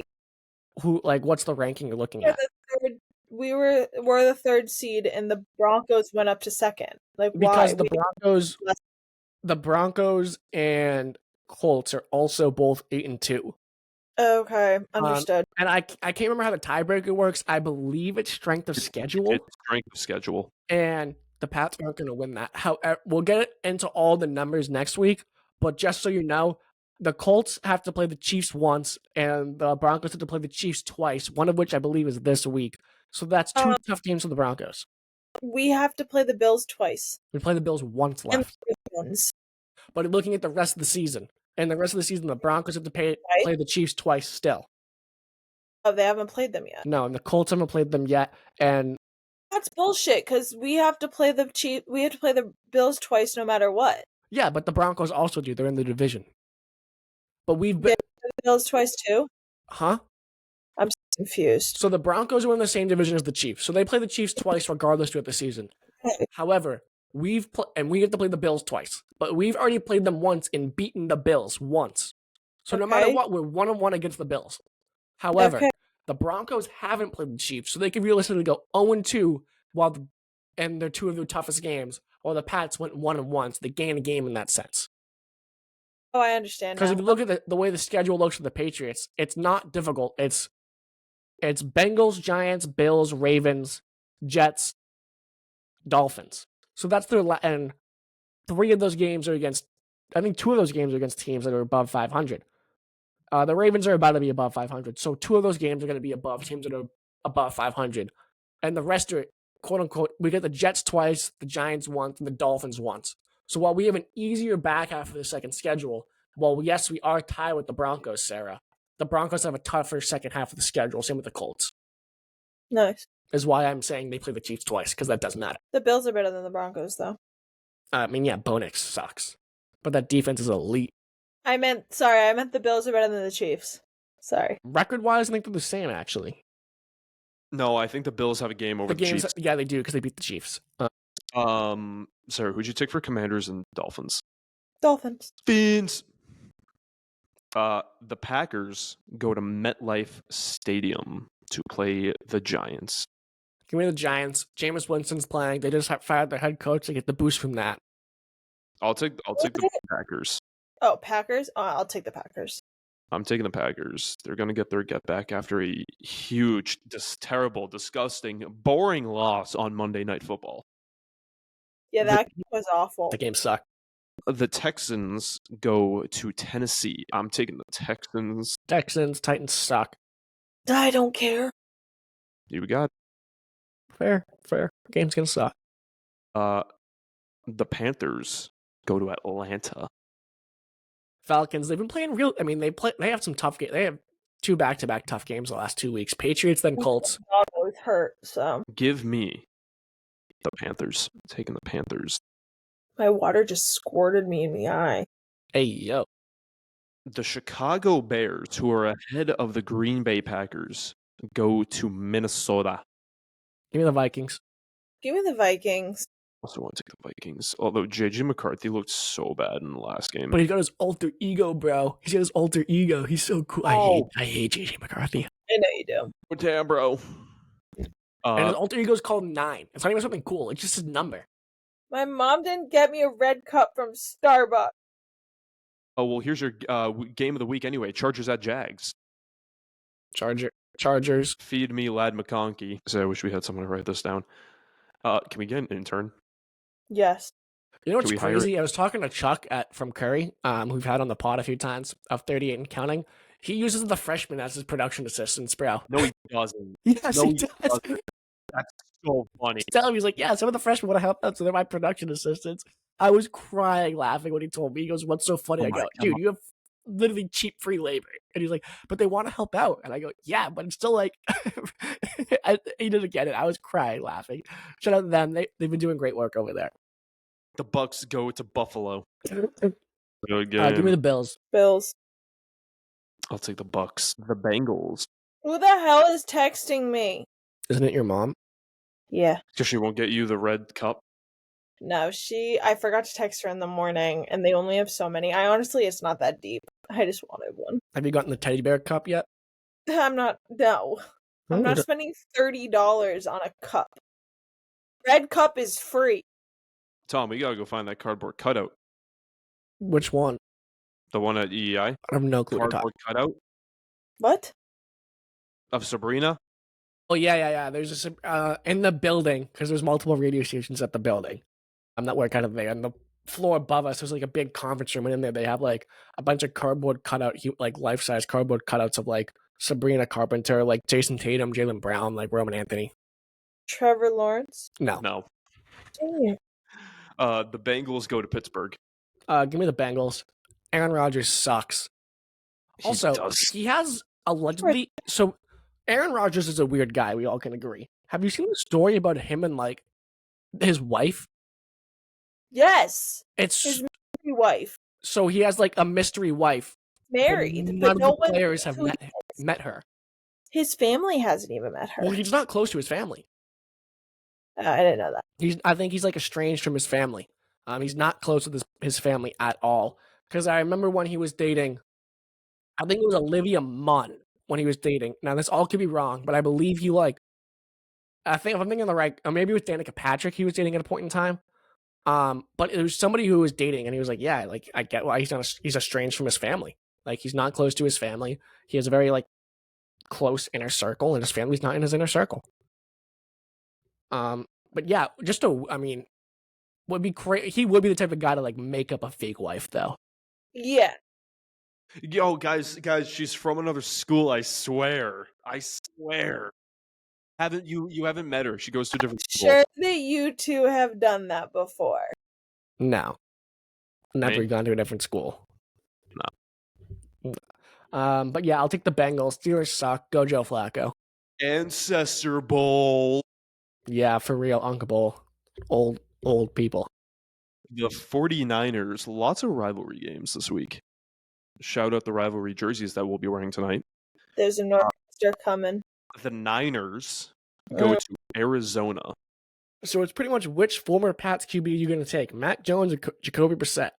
What's the ranking you're looking at? We're the 3rd seed, and the Broncos went up to 2nd. Because why? The Broncos and Colts are also both 8-2. Okay, understood. And I can't remember how the tiebreaker works. I believe it's strength of schedule. It's strength of schedule. And the Pats aren't going to win that. However, we'll get into all the numbers next week. But just so you know, the Colts have to play the Chiefs once, and the Broncos have to play the Chiefs twice, one of which I believe is this week. So that's 2 tough games for the Broncos. We have to play the Bills twice. We play the Bills once left. But looking at the rest of the season, and the rest of the season, the Broncos have to play the Chiefs twice still. Oh, they haven't played them yet. No, and the Colts haven't played them yet. And that's bullshit because we have to play the We have to play the Bills twice, no matter what. Yeah, but the Broncos also do. They're in the division. But we've been the Bills twice too. Huh? I'm confused. So the Broncos are in the same division as the Chiefs. So they play the Chiefs twice regardless throughout the season. However, we have to play the Bills twice. But we've already played them once and beaten the Bills once. So no matter what, we're 1-1 against the Bills. However, the Broncos haven't played the Chiefs, so they could realistically go 0-2 and they're 2 of their toughest games, while the Pats went 1-1, so they gain a game in that sense. Oh, I understand. Because if you look at the way the schedule looks for the Patriots, it's not difficult. It's Bengals, Giants, Bills, Ravens, Jets, Dolphins. So that's and 3 of those games are against. I think 2 of those games are against teams that are above 500. The Ravens are about to be above 500, so 2 of those games are going to be above teams that are above 500, and the rest are quote unquote. We get the Jets twice, the Giants once, and the Dolphins once. So while we have an easier back half of the second schedule, yes, we are tied with the Broncos, Sarah. The Broncos have a tougher second half of the schedule. Same with the Colts. Nice. is why I'm saying they play the Chiefs twice, because that doesn't matter. The Bills are better than the Broncos, though. I mean, yeah, Bo Nix sucks, but that defense is elite. I meant the Bills are better than the Chiefs. Sorry. Record-wise, I think they're the same, actually. No, I think the Bills have a game over The the games, Chiefs. yeah, they do, because they beat the Chiefs. Sarah, who'd you take for Commanders and Dolphins? Dolphins. Fins. The Packers go to MetLife Stadium to play the Giants. Give me the Giants. Jameis Winston's playing. They just fired their head coach to get the boost from that. I'll take the Packers. Oh, Packers? Oh, I'll take the Packers. I'm taking the Packers. They're going to get their get back after a huge, terrible, disgusting, boring loss on Monday Night Football. Yeah, that was awful. The game sucked. The Texans go to Tennessee. I'm taking the Texans. Texans, Titans suck. I don't care. You got Fair. The game's gonna suck. the Panthers go to Atlanta. Falcons, they've been playing real. I mean, they have some tough games. They have 2 back-to-back tough games the last 2 weeks. Patriots, then Colts. My dog always hurt, so Give me the Panthers. I'm taking the Panthers. my water just squirted me in the eye. Hey, yo. The Chicago Bears, who are ahead of the Green Bay Packers, go to Minnesota. Give me the Vikings. Give me the Vikings. Also want to take the Vikings. Although J.J. McCarthy looked so bad in the last game. But he's got his alter ego, bro. He's got his alter ego. He's so cool. Oh. I hate JJ McCarthy. I know you do. Damn, bro. And his alter ego is called 9. It's not even something cool. It's just his number. My mom didn't get me a red cup from Starbucks. Oh, well, here's your game of the week anyway. Chargers at Jags. Chargers. Feed me Lad McConkey. So I wish we had someone to write this down. Can we get an intern? Yes. You know what's Can we hire- crazy? I was talking to Chuck from Curry, who we've had on the pod a few times, of 38 and counting. He uses the freshmen as his production assistants, bro. No, he doesn't. Yes, No, he he does. doesn't. That's so funny. Tell him, he's like, yeah, some of the freshmen want to help out, so they're my production assistants. I was crying laughing when he told me. He goes, what's so funny? Oh I my go, dude, you have literally cheap free labor. And he's like, but they want to help out. And I go, yeah, but it's still like, he didn't get it. I was crying laughing. Shout out to them. They've been doing great work over there. The Bucks go to Buffalo. Good Give game. me the Bills. Bills. I'll take the Bucks. The Bengals. Who the hell is texting me? Isn't it your mom? Yeah. Because she won't get you the red cup. No, I forgot to text her in the morning, and they only have so many. It's not that deep. I just wanted one. Have you gotten the teddy bear cup yet? I'm not spending $30 on a cup. Red cup is free. Tom, we gotta go find that cardboard cutout. Which one? The one at EEI. I have no clue. Cardboard cutout What? of Sabrina. Oh, yeah. There's in the building, because there's multiple radio stations at the building. I'm not where kind of they on the floor above us. There's like a big conference room, and in there they have like a bunch of cardboard cutout, like life-size cardboard cutouts of like Sabrina Carpenter, like Jason Tatum, Jaylen Brown, like Roman Anthony. Trevor Lawrence? No. Dang it. The Bengals go to Pittsburgh. Give me the Bengals. Aaron Rodgers sucks. Also, he has allegedly. So, Aaron Rodgers is a weird guy. We all can agree. Have you seen the story about him and like his wife? Yes. It's His mystery wife. so he has like a mystery wife. Married. None But of no the one players knows have who met her. his family hasn't even met her. Well, he's not close to his family. I didn't know that. I think he's like estranged from his family. He's not close with his family at all. Because I remember when he was dating, I think it was Olivia Munn when he was dating. Now this all could be wrong, but I believe I think if I'm thinking the right, or maybe it was Danica Patrick he was dating at a point in time. But it was somebody who was dating, and he was like, yeah, like I get why he's estranged from his family. Like he's not close to his family. He has a very like close inner circle, and his family's not in his inner circle. But yeah, would be crazy. He would be the type of guy to like make up a fake wife, though. Yeah. Yo, guys, she's from another school. I swear. Haven't you haven't met her? She goes to a different school. Sure that you two have done that before. No, never Right. gone to a different school. No. But yeah, I'll take the Bengals. Steelers suck. Go Joe Flacco. Ancestor Bowl. Yeah, for real, Uncle Bowl. Old people. The 49ers, lots of rivalry games this week. Shout out the rivalry jerseys that we'll be wearing tonight. There's a Northwester coming. The Niners go to Arizona. So it's pretty much which former Pats QB are you going to take? Mac Jones or Jacoby Brissett?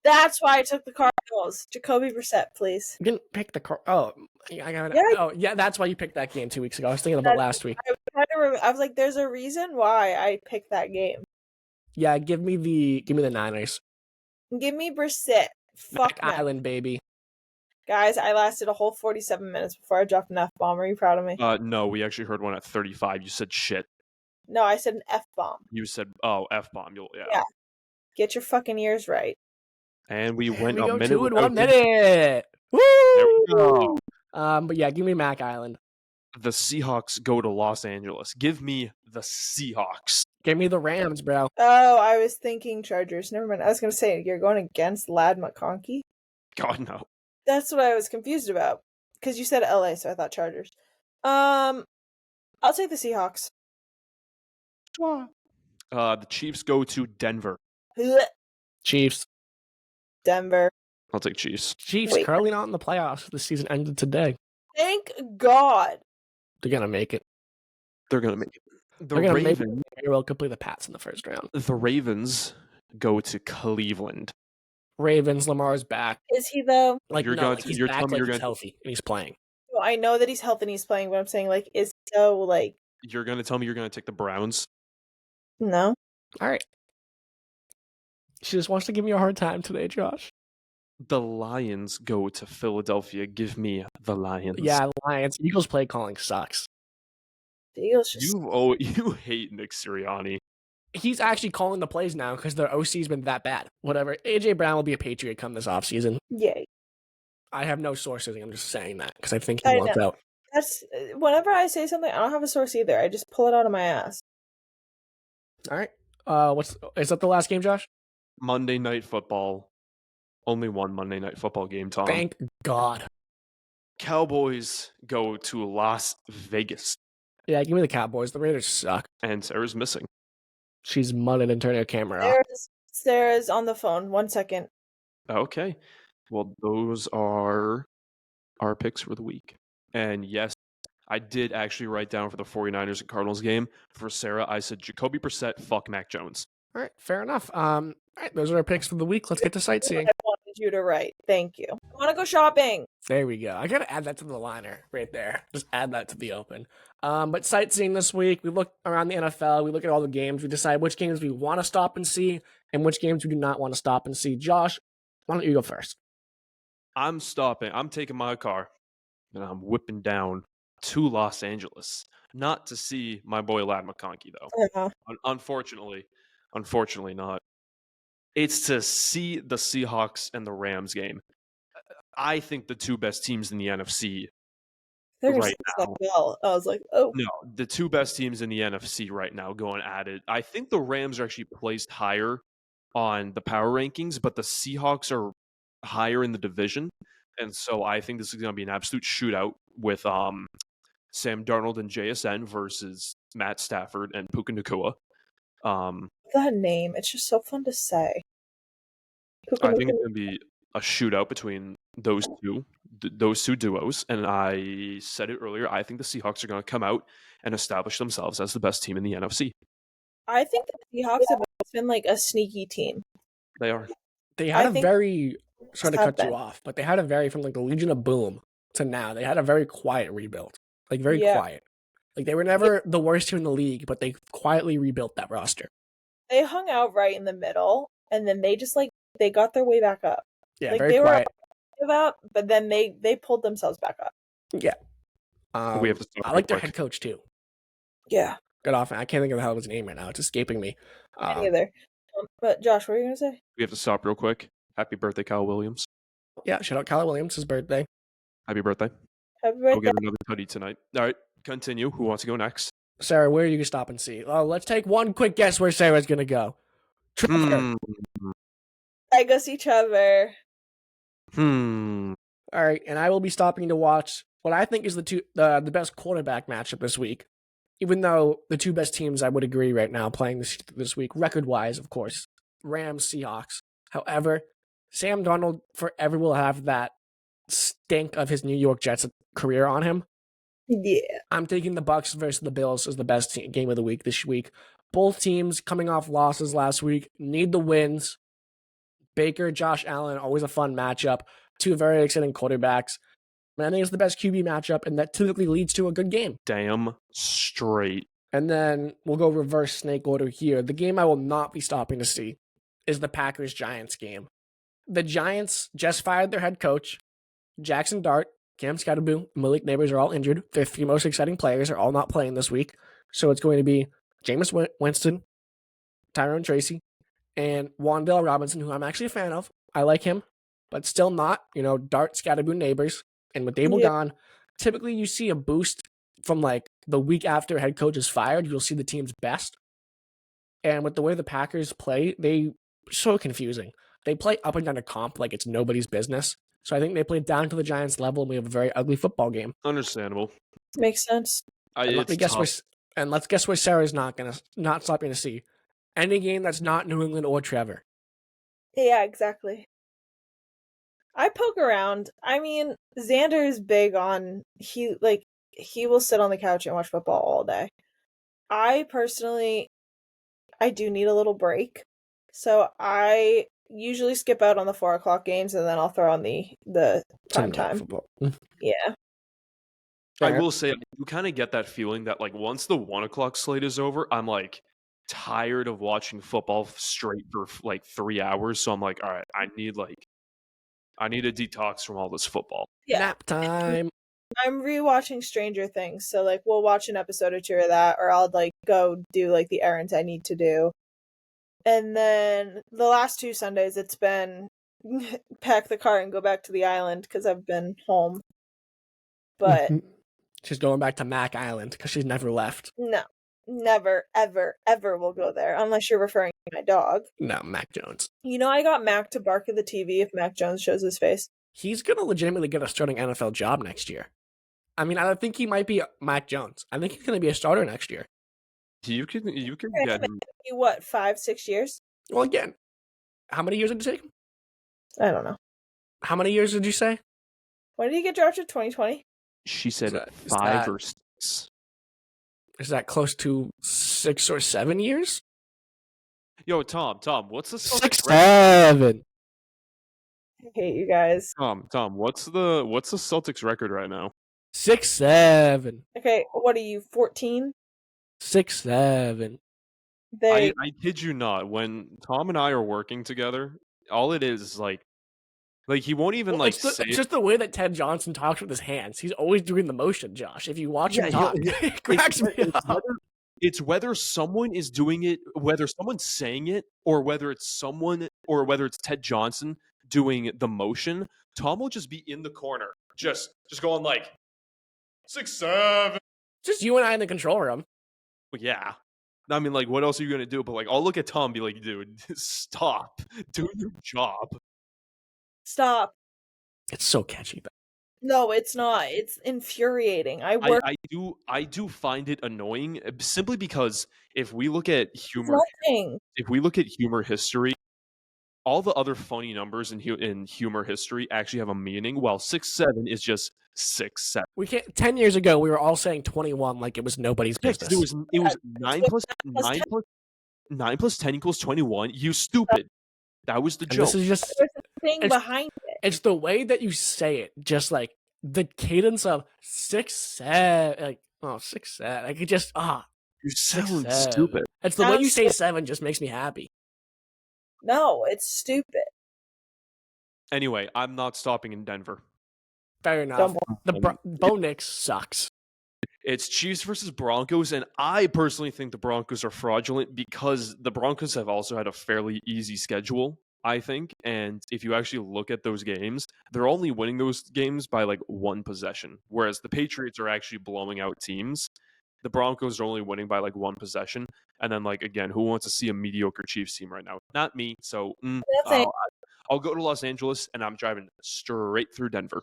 That's why I took the Cardinals. Jacoby Brissett, please. You didn't pick the I got it. Yeah. Oh, yeah, that's why you picked that game 2 weeks ago. I was thinking about last week. I was like, there's a reason why I picked that game. Yeah, give me the Niners. Give me Brissett. Fuck Mac Island, baby. Guys, I lasted a whole 47 minutes before I dropped an F-bomb. Are you proud of me? No, we actually heard one at 35. You said shit. No, I said an F-bomb. You said, oh, F-bomb. Yeah. Get your fucking ears right. And we went we a go minute 2 in 1 without minute. Woo! There we go. But yeah, give me Mac Island. The Seahawks go to Los Angeles. Give me the Seahawks. Give me the Rams, bro. Oh, I was thinking Chargers. Never mind. I was going to say, you're going against Lad McConkey? God, no. That's what I was confused about. Because you said LA, so I thought Chargers. I'll take the Seahawks. The Chiefs go to Denver. Chiefs. Denver. I'll take Chiefs. Chiefs Wait. currently not in the playoffs. The season ended today. Thank God. They're going to make it. They're going to make it. They're going to make it. Very well could play the Pats in the first round. The Ravens go to Cleveland. Ravens, Lamar's back. Is he, though? Like, You're no, going like to- he's you're back, telling me like you're he's going to- healthy, and he's playing. Well, I know that he's healthy and he's playing, but I'm saying, like, is he so, like... You're going to tell me you're going to take the Browns? No. All right. She just wants to give me a hard time today, Josh. The Lions go to Philadelphia. Give me the Lions. Yeah, Lions. Eagles play calling sucks. The Eagles just... You hate Nick Sirianni. He's actually calling the plays now because their OC's been that bad. Whatever. AJ Brown will be a Patriot come this offseason. Yay. I have no sources. I'm just saying that because I think he I wants know. out. That's... Whenever I say something, I don't have a source either. I just pull it out of my ass. All right. Is that the last game, Josh? Monday Night Football. Only one Monday Night Football game, Tom. Thank God. Cowboys go to Las Vegas. Yeah, give me the Cowboys. The Raiders suck. And Sarah's missing. She's mudded and turned her camera off. Sarah's on the phone. 1 second. Okay. Well, those are our picks for the week. And yes, I did actually write down for the 49ers and Cardinals game. For Sarah, I said Jacoby Brissett, fuck Mac Jones. All right, fair enough. All right, those are our picks for the week. Let's get to sightseeing. I wanted you to write. Thank you. I want to go shopping. There we go. I gotta add that to the liner right there. Just add that to the open. But sightseeing this week, we look around the NFL. We look at all the games. We decide which games we want to stop and see and which games we do not want to stop and see. Josh, why don't you go first? I'm stopping. I'm taking my car and I'm whipping down to Los Angeles. Not to see my boy Lad McConkey, though. Unfortunately not. It's to see the Seahawks and the Rams game. I think the two best teams in the NFC right now. Well. I was like, oh. No, the two best teams in the NFC right now going at it. I think the Rams are actually placed higher on the power rankings, but the Seahawks are higher in the division. And so I think this is going to be an absolute shootout with Sam Darnold and JSN versus Matt Stafford and Puka Nacua. That name. It's just so fun to say. I think it's going to be a shootout between those two duos. And I said it earlier, I think the Seahawks are going to come out and establish themselves as the best team in the NFC. I think the Seahawks have been like a sneaky team. They are. They had I a think very, sorry to cut been. you off, but they had a very, from like the Legion of Boom to now, they had a very quiet rebuild. Like very quiet. Like they were never the worst team in the league, but they quietly rebuilt that roster. They hung out right in the middle, and then they just like, they got their way back up. Yeah, like, very they quiet. Were up, but then they pulled themselves back up. Yeah. We have to stop I real like their quick. head coach too. Yeah. Good off. I can't think of the hell of his name right now. It's escaping me. Me either. But Josh, what were you gonna say? We have to stop real quick. Happy birthday, Kyle Williams. Yeah, shout out Kyler Williams, his birthday. Happy birthday. Happy Go birthday. get another hoodie tonight. All right, continue. Who wants to go next? Sarah, where are you gonna stop and see? Oh, let's take one quick guess where Sarah's gonna go. Trevor. I go see Trevor. All right, and I will be stopping to watch what I think is the best quarterback matchup this week. Even though the two best teams, I would agree right now, playing this week, record-wise, of course, Rams, Seahawks. However, Sam Darnold forever will have that stink of his New York Jets career on him. Yeah. I'm taking the Bucks versus the Bills as the best game of the week this week. Both teams coming off losses last week need the wins. Baker, Josh Allen, always a fun matchup. Two very exciting quarterbacks. And I think it's the best QB matchup, and that typically leads to a good game. Damn straight. And then we'll go reverse snake order here. The game I will not be stopping to see is the Packers-Giants game. The Giants just fired their head coach. Jackson Dart, Cam Scatterboo, Malik Neighbors are all injured. Their three most exciting players are all not playing this week. So it's going to be Jameis Winston, Tyrone Tracy, and Wan'Dale Robinson, who I'm actually a fan of. I like him, but still not, Dart, Scatterboo, Neighbors. And with Dable gone, typically you see a boost from like the week after head coach is fired. You'll see the team's best. And with the way the Packers play, they so confusing. They play up and down a comp like it's nobody's business. So I think they play down to the Giants level, and we have a very ugly football game. Understandable. Makes sense. And let's guess where Sarah's not stopping to see any game that's not New England or Trevor. Yeah, exactly. I poke around. I mean, Xander is big on he will sit on the couch and watch football all day. I personally, I do need a little break, so I usually skip out on the 4:00 games and then I'll throw on the prime time football. Yeah. I will say, you kind of get that feeling that like once the 1:00 slate is over, I'm like tired of watching football straight for like 3 hours. So I'm like, all right, I need a detox from all this football. Yeah. Nap time. I'm rewatching Stranger Things, so like we'll watch an episode or two of that, or I'll like go do like the errands I need to do. And then the last 2 Sundays, it's been pack the car and go back to the island because I've been home. But she's going back to Mac Island because she's never left. No, never, ever, ever will go there unless you're referring to my dog. No, Mac Jones. I got Mac to bark at the TV if Mac Jones shows his face. He's going to legitimately get a starting NFL job next year. I mean, I think he might be Mac Jones. I think he's going to be a starter next year. You can get him. What, 5-6 years? Well, again, how many years did it take him? I don't know. How many years did you say? When did he get drafted? 2020? She said 5 or 6. Is that close to 6 or 7 years? Yo, Tom, what's the 6-7? I hate you guys. Tom, what's the Celtics record right now? 6-7. Okay, what are you, 14? 6-7. I kid you not. When Tom and I are working together, all it is like he won't even say it's just the way that Ted Johnson talks with his hands. He's always doing the motion, Josh. If you watch him talk, it cracks me up. It's whether someone is doing it, whether someone's saying it, or whether it's Ted Johnson doing the motion. Tom will just be in the corner, just going like 6-7. Just you and I in the control room. Well, yeah. I mean, like, what else are you gonna do? But like, I'll look at Tom and be like, dude, stop. Do your job. Stop. It's so catchy, though. No, it's not. It's infuriating. I do find it annoying simply because if we look at humor history, all the other funny numbers in humor history actually have a meaning, while 6-7 is just 6-7. We can't. 10 years ago, we were all saying 21 like it was nobody's business. It was 9 plus 10 equals 21. You stupid. That was the joke. This is just the thing behind it. It's the way that you say it, just like the cadence of 6-7, like 6-7. Like it just you sound stupid. It's the way you say 7 just makes me happy. No, it's stupid. Anyway, I'm not stopping in Denver. Fair enough. Bo Nix sucks. It's Chiefs versus Broncos, and I personally think the Broncos are fraudulent because the Broncos have also had a fairly easy schedule, I think. And if you actually look at those games, they're only winning those games by like 1 possession, whereas the Patriots are actually blowing out teams. The Broncos are only winning by like 1 possession. And then, like, again, who wants to see a mediocre Chiefs team right now? Not me. So I'll go to Los Angeles, and I'm driving straight through Denver.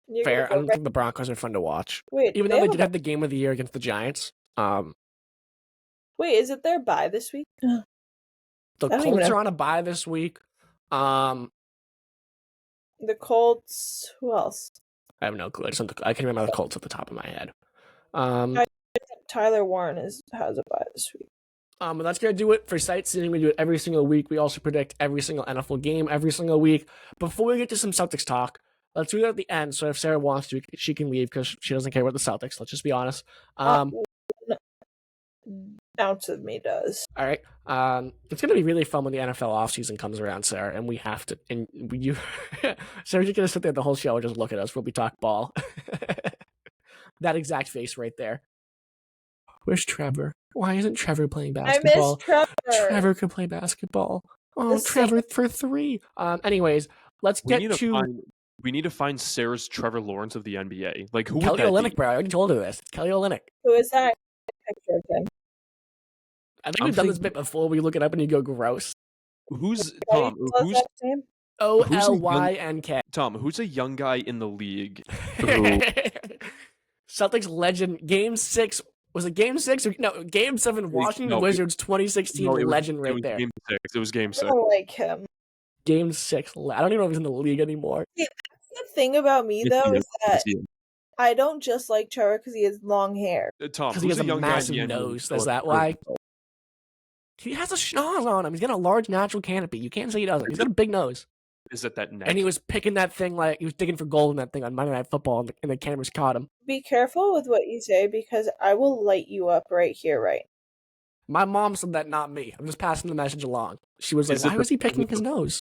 You're Fair. gonna I go don't think the Broncos are fun to watch. Wait, Even they though they have did have the game of the year against the Giants. Wait, is it their bye this week? The I don't even Colts know. are on a bye this week. The Colts. Who else? I have no clue. I can remember the Colts at the top of my head. Tyler Warren has a bye this week. But that's going to do it for sightseeing. We do it every single week. We also predict every single NFL game every single week. Before we get to some Celtics talk, let's do that at the end. So if Sarah wants to, she can leave because she doesn't care about the Celtics. Let's just be honest. Ounce of me does. All right. It's going to be really fun when the NFL offseason comes around, Sarah, and we have to. And Sarah's just going to sit there the whole show and just look at us while we talk ball. That exact face right there. Where's Trevor? Why isn't Trevor playing basketball? I miss Trevor. Trevor could play basketball. Oh, The Trevor for 3. Anyways, let's get We need to find Sarah's Trevor Lawrence of the NBA. Like, who Kelly would that Olynyk, be? bro. I already told her this. It's Kelly Olynyk. Who is that picture of him? I think we've done this bit before. We look it up and you go gross. Who's How Tom? do you spell Who's that name? Olynk. Tom? Who's a young guy in the league? Celtics legend. Game 6. Was it Game 6? No, Game 7. Washington Wizards 2016 legend right there. Game 6. It was Game 6. I don't like him. Game 6. I don't even know if he's in the league anymore. See, that's the thing about me, though, is that I don't just like Trevor because he has long hair. Tom, because he has a massive nose. Is that why? He has a schnoz on him. He's got a large natural canopy. You can't say he doesn't. He's got a big nose. Is it that neck? And he was picking that thing like he was digging for gold in that thing on Monday Night Football, and the cameras caught him. Be careful with what you say because I will light you up right here, right? My mom said that, not me. I'm just passing the message along. She was like, "Why was he picking his nose?"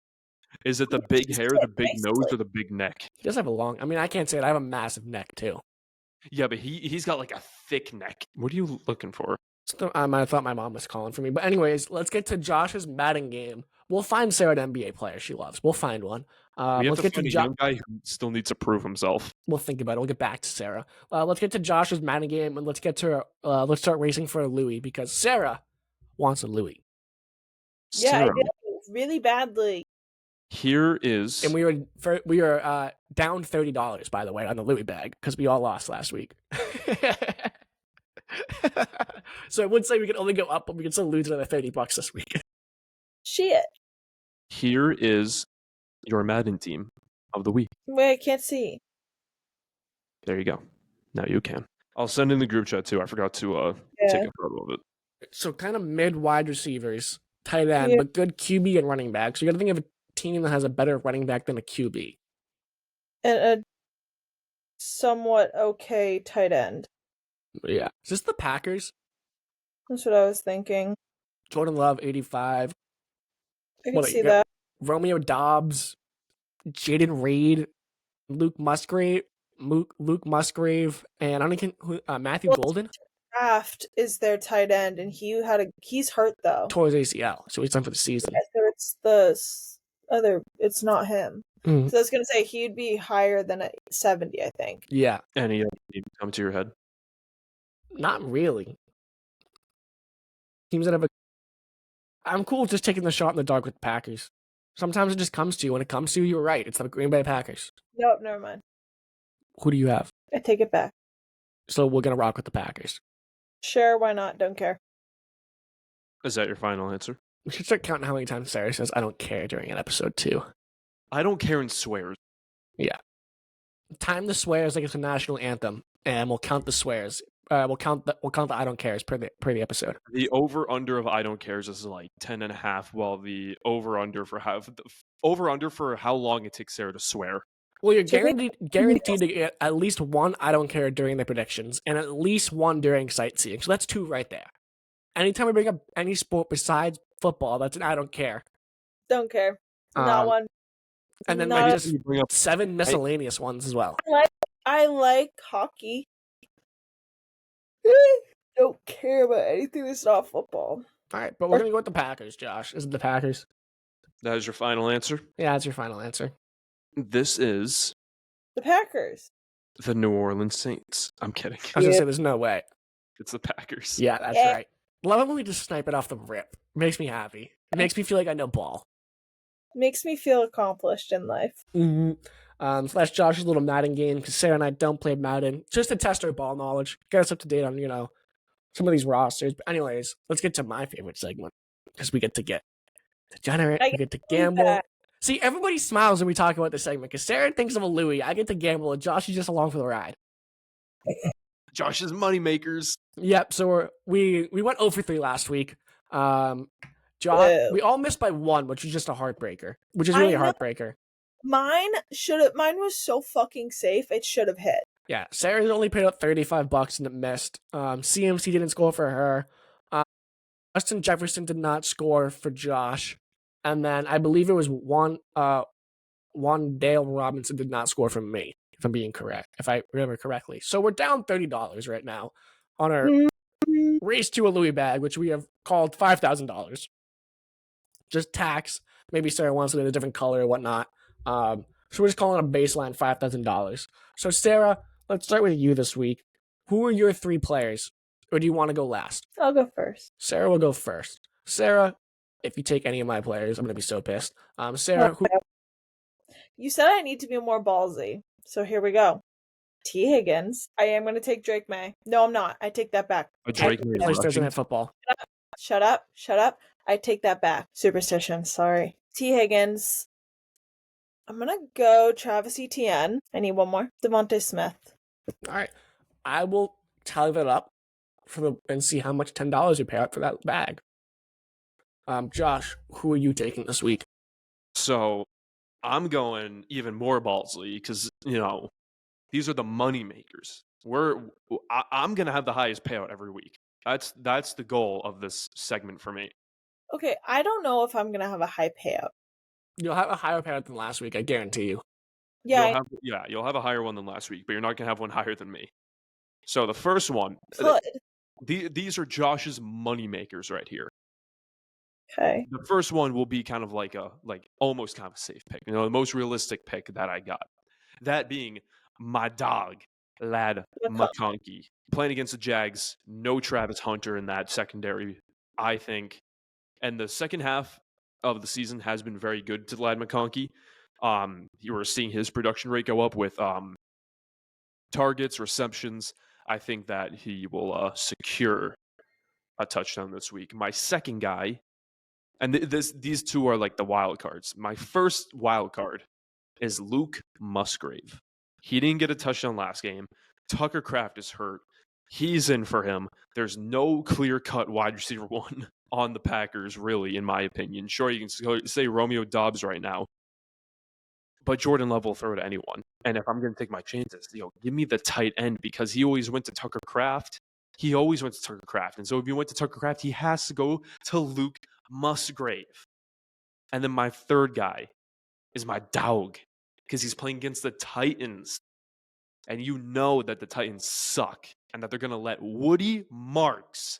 Is it the big hair, the big nose, or the big neck? He does have a long. I mean, I can't say it. I have a massive neck too. Yeah, but he's got like a thick neck. What are you looking for? So, I thought my mom was calling for me. But anyways, let's get to Josh's Madden game. We'll find Sarah an NBA player she loves. We'll find one. We have to find a young guy who still needs to prove himself. We'll think about it. We'll get back to Sarah. Let's get to Josh's Madden game, and let's start racing for a Louis because Sarah wants a Louis. Yeah, Sarah, I do really badly. Here is, and we were down $30, by the way, on the Louis bag because we all lost last week. So I would say we could only go up, but we could still lose another $30 this week. Shit. Here is your Madden team of the week. Wait, I can't see. There you go. Now you can. I'll send in the group chat too. I forgot to take a photo of it. So kind of mid wide receivers, tight end, but good QB and running back. So you got to think of a team that has a better running back than a QB. And a somewhat okay tight end. Yeah. Is this the Packers? That's what I was thinking. Jordan Love, 85. I can see that. Romeo Dobbs, Jaden Reed, Luke Musgrave, and I don't think Matthew Golden. Kraft is their tight end, and he's hurt though. Tore his ACL, so he's done for the season. Yeah, so it's it's not him. Mm-hmm. So I was gonna say he'd be higher than a 70, I think. Yeah. Any come to your head? Not really. Teams that have I'm cool with just taking the shot in the dark with the Packers. Sometimes it just comes to you. When it comes to you, you're right. It's the Green Bay Packers. Nope, never mind. Who do you have? I take it back. So we're going to rock with the Packers. Sure, why not? Don't care. Is that your final answer? We should start counting how many times Sarah says, I don't care during an episode 2. I don't care and swears. Yeah. Time the swears like it's a national anthem, and we'll count the swears. We'll count the I don't cares per the episode. The over under of I don't cares is like 10.5, while the over under for how long it takes Sarah to swear. Well, you're guaranteed to get at least one I don't care during the predictions, and at least one during sightseeing. So that's 2 right there. Anytime we bring up any sport besides football, that's an I don't care. Don't care. Not one. And then maybe just 7 miscellaneous ones as well. I like hockey. Don't care about anything that's not football. All right, but we're going to go with the Packers, Josh. Is it the Packers? That is your final answer? Yeah, that's your final answer. This is the Packers. The New Orleans Saints. I'm kidding. I was going to say there's no way. It's the Packers. Yeah, that's right. Love it when we just snipe it off the rip. Makes me happy. It makes me feel like I know ball. Makes me feel accomplished in life. Mm-hmm. Slash Josh's little Madden game because Sarah and I don't play Madden just to test our ball knowledge, get us up to date on some of these rosters. But anyways, let's get to my favorite segment because we get to get degenerate, we get to gamble. See, everybody smiles when we talk about this segment because Sarah thinks of a Louis. I get to gamble, and Josh is just along for the ride. Josh's money makers. Yep. So we went 0 for 3 last week. Josh, we all missed by 1, which is just a heartbreaker. Which is really a heartbreaker. Mine was so fucking safe. It should have hit. Yeah, Sarah's only paid up $35 and it missed. CMC didn't score for her. Justin Jefferson did not score for Josh, and then I believe it was one Dale Robinson did not score for me. If I'm being correct, if I remember correctly. So we're down $30 right now on our race to a Louis bag, which we have called $5,000. Just tax. Maybe Sarah wants it in a different color or whatnot. So we're just calling it a baseline $5,000. So Sarah, let's start with you this week. Who are your 3 players? Or do you want to go last? I'll go first. Sarah will go first. Sarah, if you take any of my players, I'm going to be so pissed. Sarah, who... You said I need to be more ballsy. So here we go. T. Higgins. I am going to take Drake May. No, I'm not. I take that back. Drake May plays Thursday Night Football. Shut up. I take that back. Superstition. Sorry. T. Higgins. I'm going to go Travis Etienne. I need one more. Devontae Smith. All right. I will tally that up and see how much $10 you pay out for that bag. Josh, who are you taking this week? So I'm going even more ballsy because, these are the money makers. I'm going to have the highest payout every week. That's the goal of this segment for me. Okay, I don't know if I'm going to have a high payout. You'll have a higher payout than last week, I guarantee you. Yeah. You'll have a higher one than last week, but you're not going to have one higher than me. So the first one, these are Josh's money makers right here. Okay. The first one will be kind of like almost kind of a safe pick. The most realistic pick that I got. That being my dog, Lad McConkey. Playing against the Jags, no Travis Hunter in that secondary, I think. And the second half of the season has been very good to Lad McConkey. You were seeing his production rate go up with targets, receptions. I think that he will secure a touchdown this week. My second guy, and these two are like the wild cards. My first wild card is Luke Musgrave. He didn't get a touchdown last game. Tucker Kraft is hurt. He's in for him. There's no clear-cut wide receiver 1 on the Packers, really, in my opinion. Sure, you can say Romeo Doubs right now, but Jordan Love will throw to anyone. And if I'm going to take my chances, give me the tight end because he always went to Tucker Kraft. And so if you went to Tucker Kraft, he has to go to Luke Musgrave. And then my third guy is my dog because he's playing against the Titans. And you know that the Titans suck and that they're going to let Woody Marks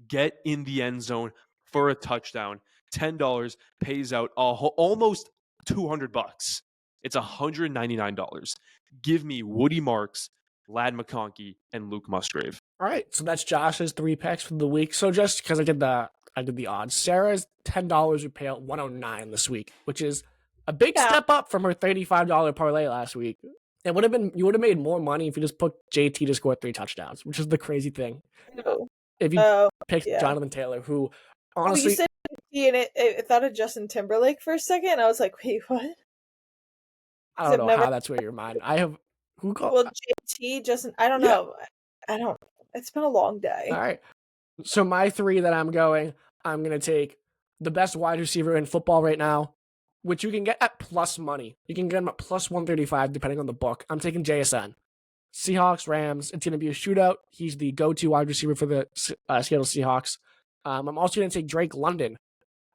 get in the end zone for a touchdown. $10 pays out almost $200. It's $199. Give me Woody Marks, Lad McConkey, and Luke Musgrave. All right, so that's Josh's 3 picks for the week. So just because I did the odds, Sarah's $10 would pay out $109 this week, which is a big step up from her $35 parlay last week. You would have made more money if you just put JT to score 3 touchdowns, which is the crazy thing. No. If you picked Jonathan Taylor, who honestly, you said JT and it thought of Justin Timberlake for a second. I was like, wait, what? I don't know how that's where your mind. I have who called? Well, JT, Justin. I don't know. I don't. It's been a long day. All right. So my 3 that I'm going to take the best wide receiver in football right now, which you can get at plus money. You can get him at plus 135 depending on the book. I'm taking JSN. Seahawks, Rams. It's going to be a shootout. He's the go-to wide receiver for the Seattle Seahawks. I'm also going to take Drake London,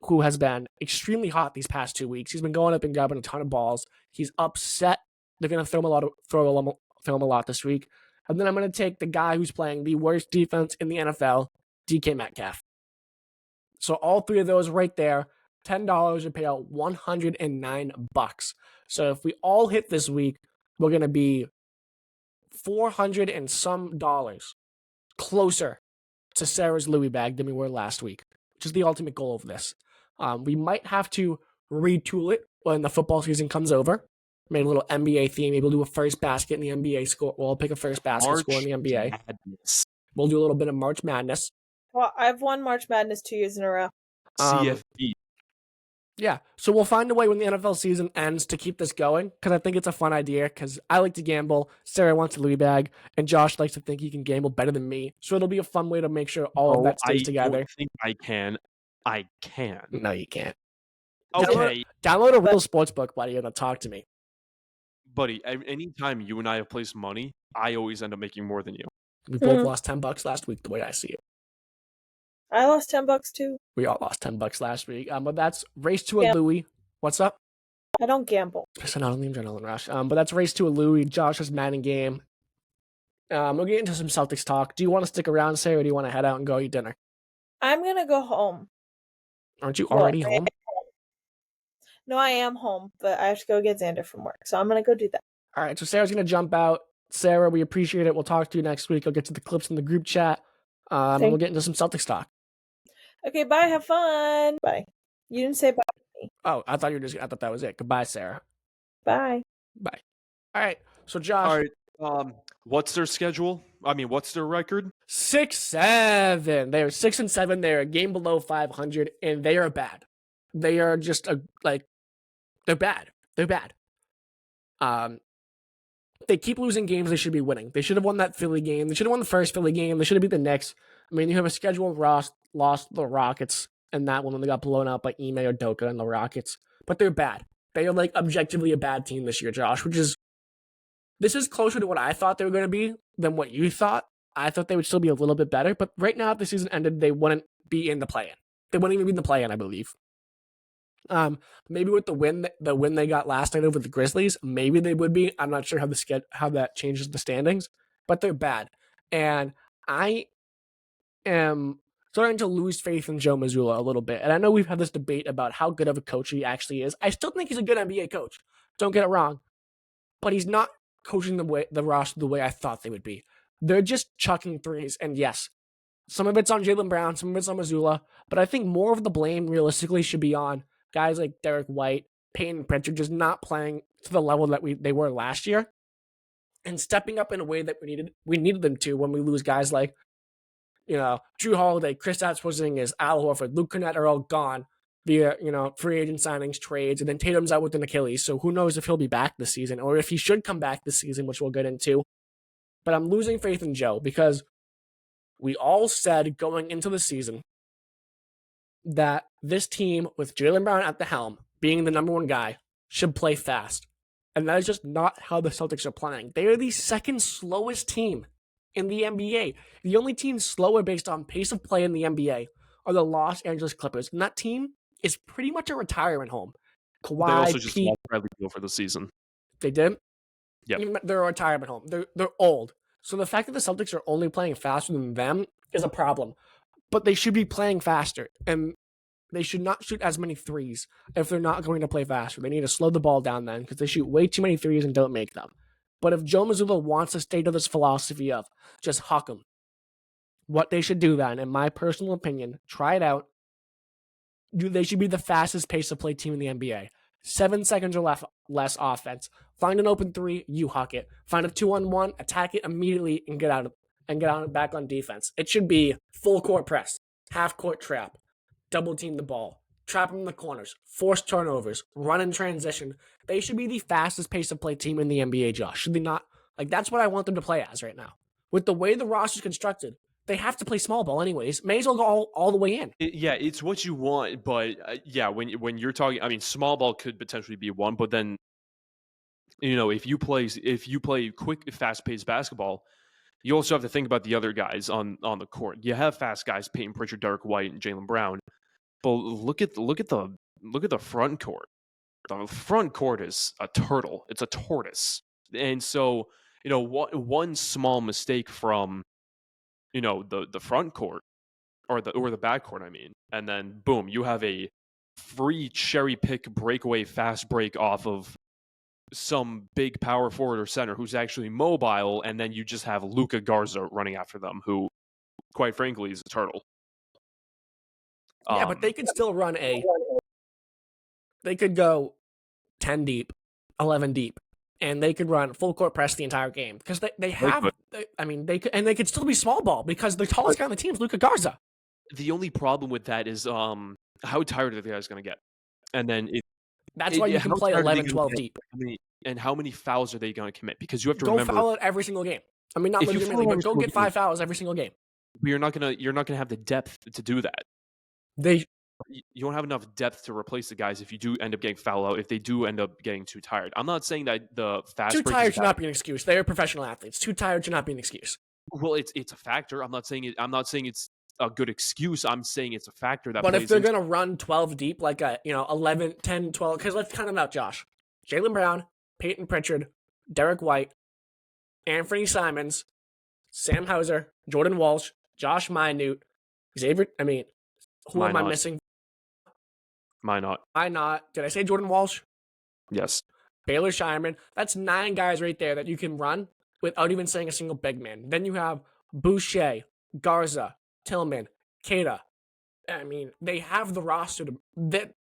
who has been extremely hot these past 2 weeks. He's been going up and grabbing a ton of balls. He's upset. They're going to throw him a lot this week. And then I'm going to take the guy who's playing the worst defense in the NFL, DK Metcalf. So all 3 of those right there, $10 would pay out $109. So if we all hit this week, we're going to be $400 and some closer to Sarah's Louis bag than we were last week, which is the ultimate goal of this. We might have to retool it when the football season comes over. Made a little NBA theme. Maybe we'll do a first basket in the NBA score. We'll pick a first basket score in the NBA. Madness. We'll do a little bit of March Madness. Well, I've won March Madness 2 years in a row. CFB. Yeah, so we'll find a way when the NFL season ends to keep this going because I think it's a fun idea because I like to gamble, Sarah wants a Louis bag, and Josh likes to think he can gamble better than me. So it'll be a fun way to make sure all of that stays together. I think I can. I can. No, you can't. Okay. Download a real sportsbook, buddy, and talk to me. Buddy, anytime you and I have placed money, I always end up making more than you. We both lost $10 last week, the way I see it. I lost $10 too. We all lost $10 last week. But that's Race to a Louis. What's up? I don't gamble. Listen, I don't need adrenaline rush. But that's Race to a Louis. Josh's Madden game. We'll get into some Celtics talk. Do you want to stick around, Sarah, or do you want to head out and go eat dinner? I'm going to go home. Aren't you already home? No, I am home, but I have to go get Xander from work. So I'm going to go do that. All right, so Sarah's going to jump out. Sarah, we appreciate it. We'll talk to you next week. I'll get to the clips in the group chat. And we'll get into some Celtics talk. Okay, bye. Have fun. Bye. You didn't say bye to me. Oh, I thought that was it. Goodbye, Sarah. Bye. Bye. All right, so Josh. All right, what's their schedule? I mean, what's their record? 6-7. They are 6-7. They're a game below 500, and they are bad. They are just they're bad. They're bad. They keep losing games they should be winning. They should have won that Philly game. They should have won the first Philly game. They should have beat the Knicks. I mean, you have a schedule lost the Rockets and that one when they got blown out by Ime or Doka and the Rockets. But they're bad. They are objectively a bad team this year, Josh, this is closer to what I thought they were going to be than what you thought. I thought they would still be a little bit better, but right now, if the season ended, they wouldn't be in the play-in. They wouldn't even be in the play-in, I believe. Maybe with the win they got last night over the Grizzlies, maybe they would be. I'm not sure how that changes the standings, but they're bad. And I am starting to lose faith in Joe Mazzulla a little bit. And I know we've had this debate about how good of a coach he actually is. I still think he's a good NBA coach. Don't get it wrong. But he's not coaching the roster the way I thought they would be. They're just chucking threes. And yes, some of it's on Jaylen Brown, some of it's on Mazzulla. But I think more of the blame realistically should be on guys like Derek White, Peyton Pritchard, just not playing to the level that they were last year. And stepping up in a way that we needed them to when we lose guys like Drew Holiday, Kristaps Porzingis, Al Horford, Luke Kennard are all gone via, free agent signings, trades, and then Tatum's out with an Achilles. So who knows if he'll be back this season or if he should come back this season, which we'll get into. But I'm losing faith in Joe because we all said going into the season that this team with Jaylen Brown at the helm, being the number one guy, should play fast. And that is just not how the Celtics are playing. They are the second slowest team in the NBA. The only team slower based on pace of play in the NBA are the Los Angeles Clippers. And that team is pretty much a retirement home. Kawhi, They also just lost Bradley Beal for the season. They did? Yeah. They're a retirement home. They're old. So the fact that the Celtics are only playing faster than them is a problem. But they should be playing faster. And they should not shoot as many threes if they're not going to play faster. They need to slow the ball down then because they shoot way too many threes and don't make them. But if Joe Mazzulla wants to stay to this philosophy of just huck them, what they should do then, in my personal opinion, try it out. They should be the fastest pace of play team in the NBA. 7 seconds or less offense. Find an open three, you huck it. Find a 2-on-1, attack it immediately, and get out back on defense. It should be full court press, half court trap, double team the ball, trap them in the corners, force turnovers, run in transition. They should be the fastest pace of play team in the NBA, Josh. Should they not? That's what I want them to play as right now. With the way the roster's constructed, they have to play small ball anyways. May as well go all the way in. It's what you want, but when you're talking, I mean, small ball could potentially be one, but then, if you play quick, fast-paced basketball, you also have to think about the other guys on the court. You have fast guys, Peyton Pritchard, Derek White, and Jaylen Brown, but look at the front court. The front court is a turtle. It's a tortoise, and so one small mistake from the front court or the back court, I mean, and then boom, you have a free cherry pick breakaway fast break off of some big power forward or center who's actually mobile, and then you just have Luka Garza running after them, who, quite frankly, is a turtle. Yeah, but they could still run they could go 10 deep, 11 deep, and they could run full court press the entire game because they have. They could, and they could still be small ball because the tallest guy on the team is Luka Garza. The only problem with that is how tired are the guys going to get? And then that's why you can play 11, 12 deep. And how many fouls are they going to commit? Because you have to remember, foul it every single game. I mean, not legitimately, but go get 5 fouls every single game. But you're not gonna have the depth to do that. You don't have enough depth to replace the guys if you do end up getting fouled out. If they do end up getting too tired, I'm not saying that the fast. Too tired should not be an excuse. They are professional athletes. Too tired should not be an excuse. Well, it's a factor. I'm not saying it's a good excuse. I'm saying it's a factor that. But if they're gonna run 12 deep, like 11, 10, 12, because let's count them out, Josh. Jaylen Brown, Peyton Pritchard, Derek White, Anthony Simons, Sam Hauser, Jordan Walsh, Josh Minute, Xavier. I mean, who am I missing? Minot. Did I say Jordan Walsh? Yes. Baylor Shireman. That's 9 guys right there that you can run without even saying a single big man. Then you have Boucher, Garza, Tillman, Keita. I mean, they have the roster to.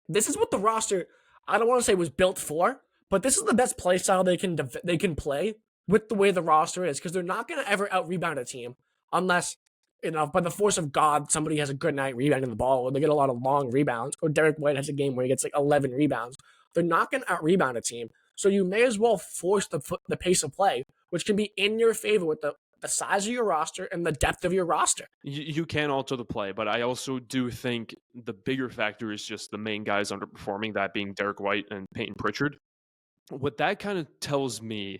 This is what the roster. I don't want to say was built for, but this is the best play style they can play with the way the roster is, because they're not going to ever out rebound a team unless, by the force of God, somebody has a good night rebounding the ball, or they get a lot of long rebounds, or Derek White has a game where he gets like 11 rebounds. They're not going to out rebound a team, so you may as well force the pace of play, which can be in your favor with the size of your roster and the depth of your roster. You can alter the play, but I also do think the bigger factor is just the main guys underperforming, that being Derek White and Peyton Pritchard. What that kind of tells me,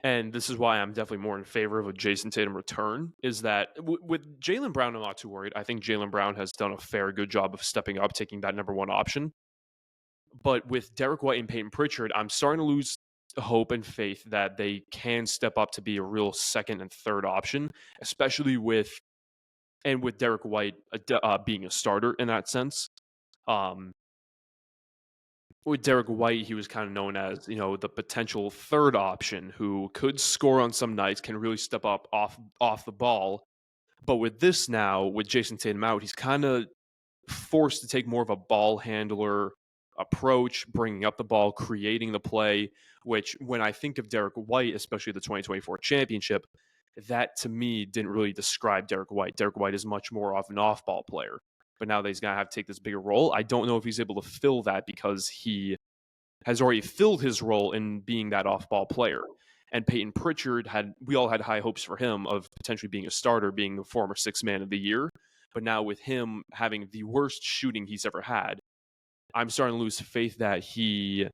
and this is why I'm definitely more in favor of a Jason Tatum return, is that with Jaylen Brown, I'm not too worried. I think Jaylen Brown has done a good job of stepping up, taking that number 1 option. But with Derek White and Peyton Pritchard, I'm starting to lose hope and faith that they can step up to be a real second and third option, especially with Derek White being a starter in that sense. With Derek White, he was kind of known as, the potential third option who could score on some nights, can really step up off the ball. But with this now, with Jason Tatum out, he's kind of forced to take more of a ball handler approach, bringing up the ball, creating the play, which when I think of Derek White, especially the 2024 championship, that to me didn't really describe Derek White. Derek White is much more of an off-ball player. But now that he's going to have to take this bigger role, I don't know if he's able to fill that, because he has already filled his role in being that off-ball player. And Peyton Pritchard, we all had high hopes for him of potentially being a starter, being the former 6th man of the year. But now with him having the worst shooting he's ever had, I'm starting to lose faith that he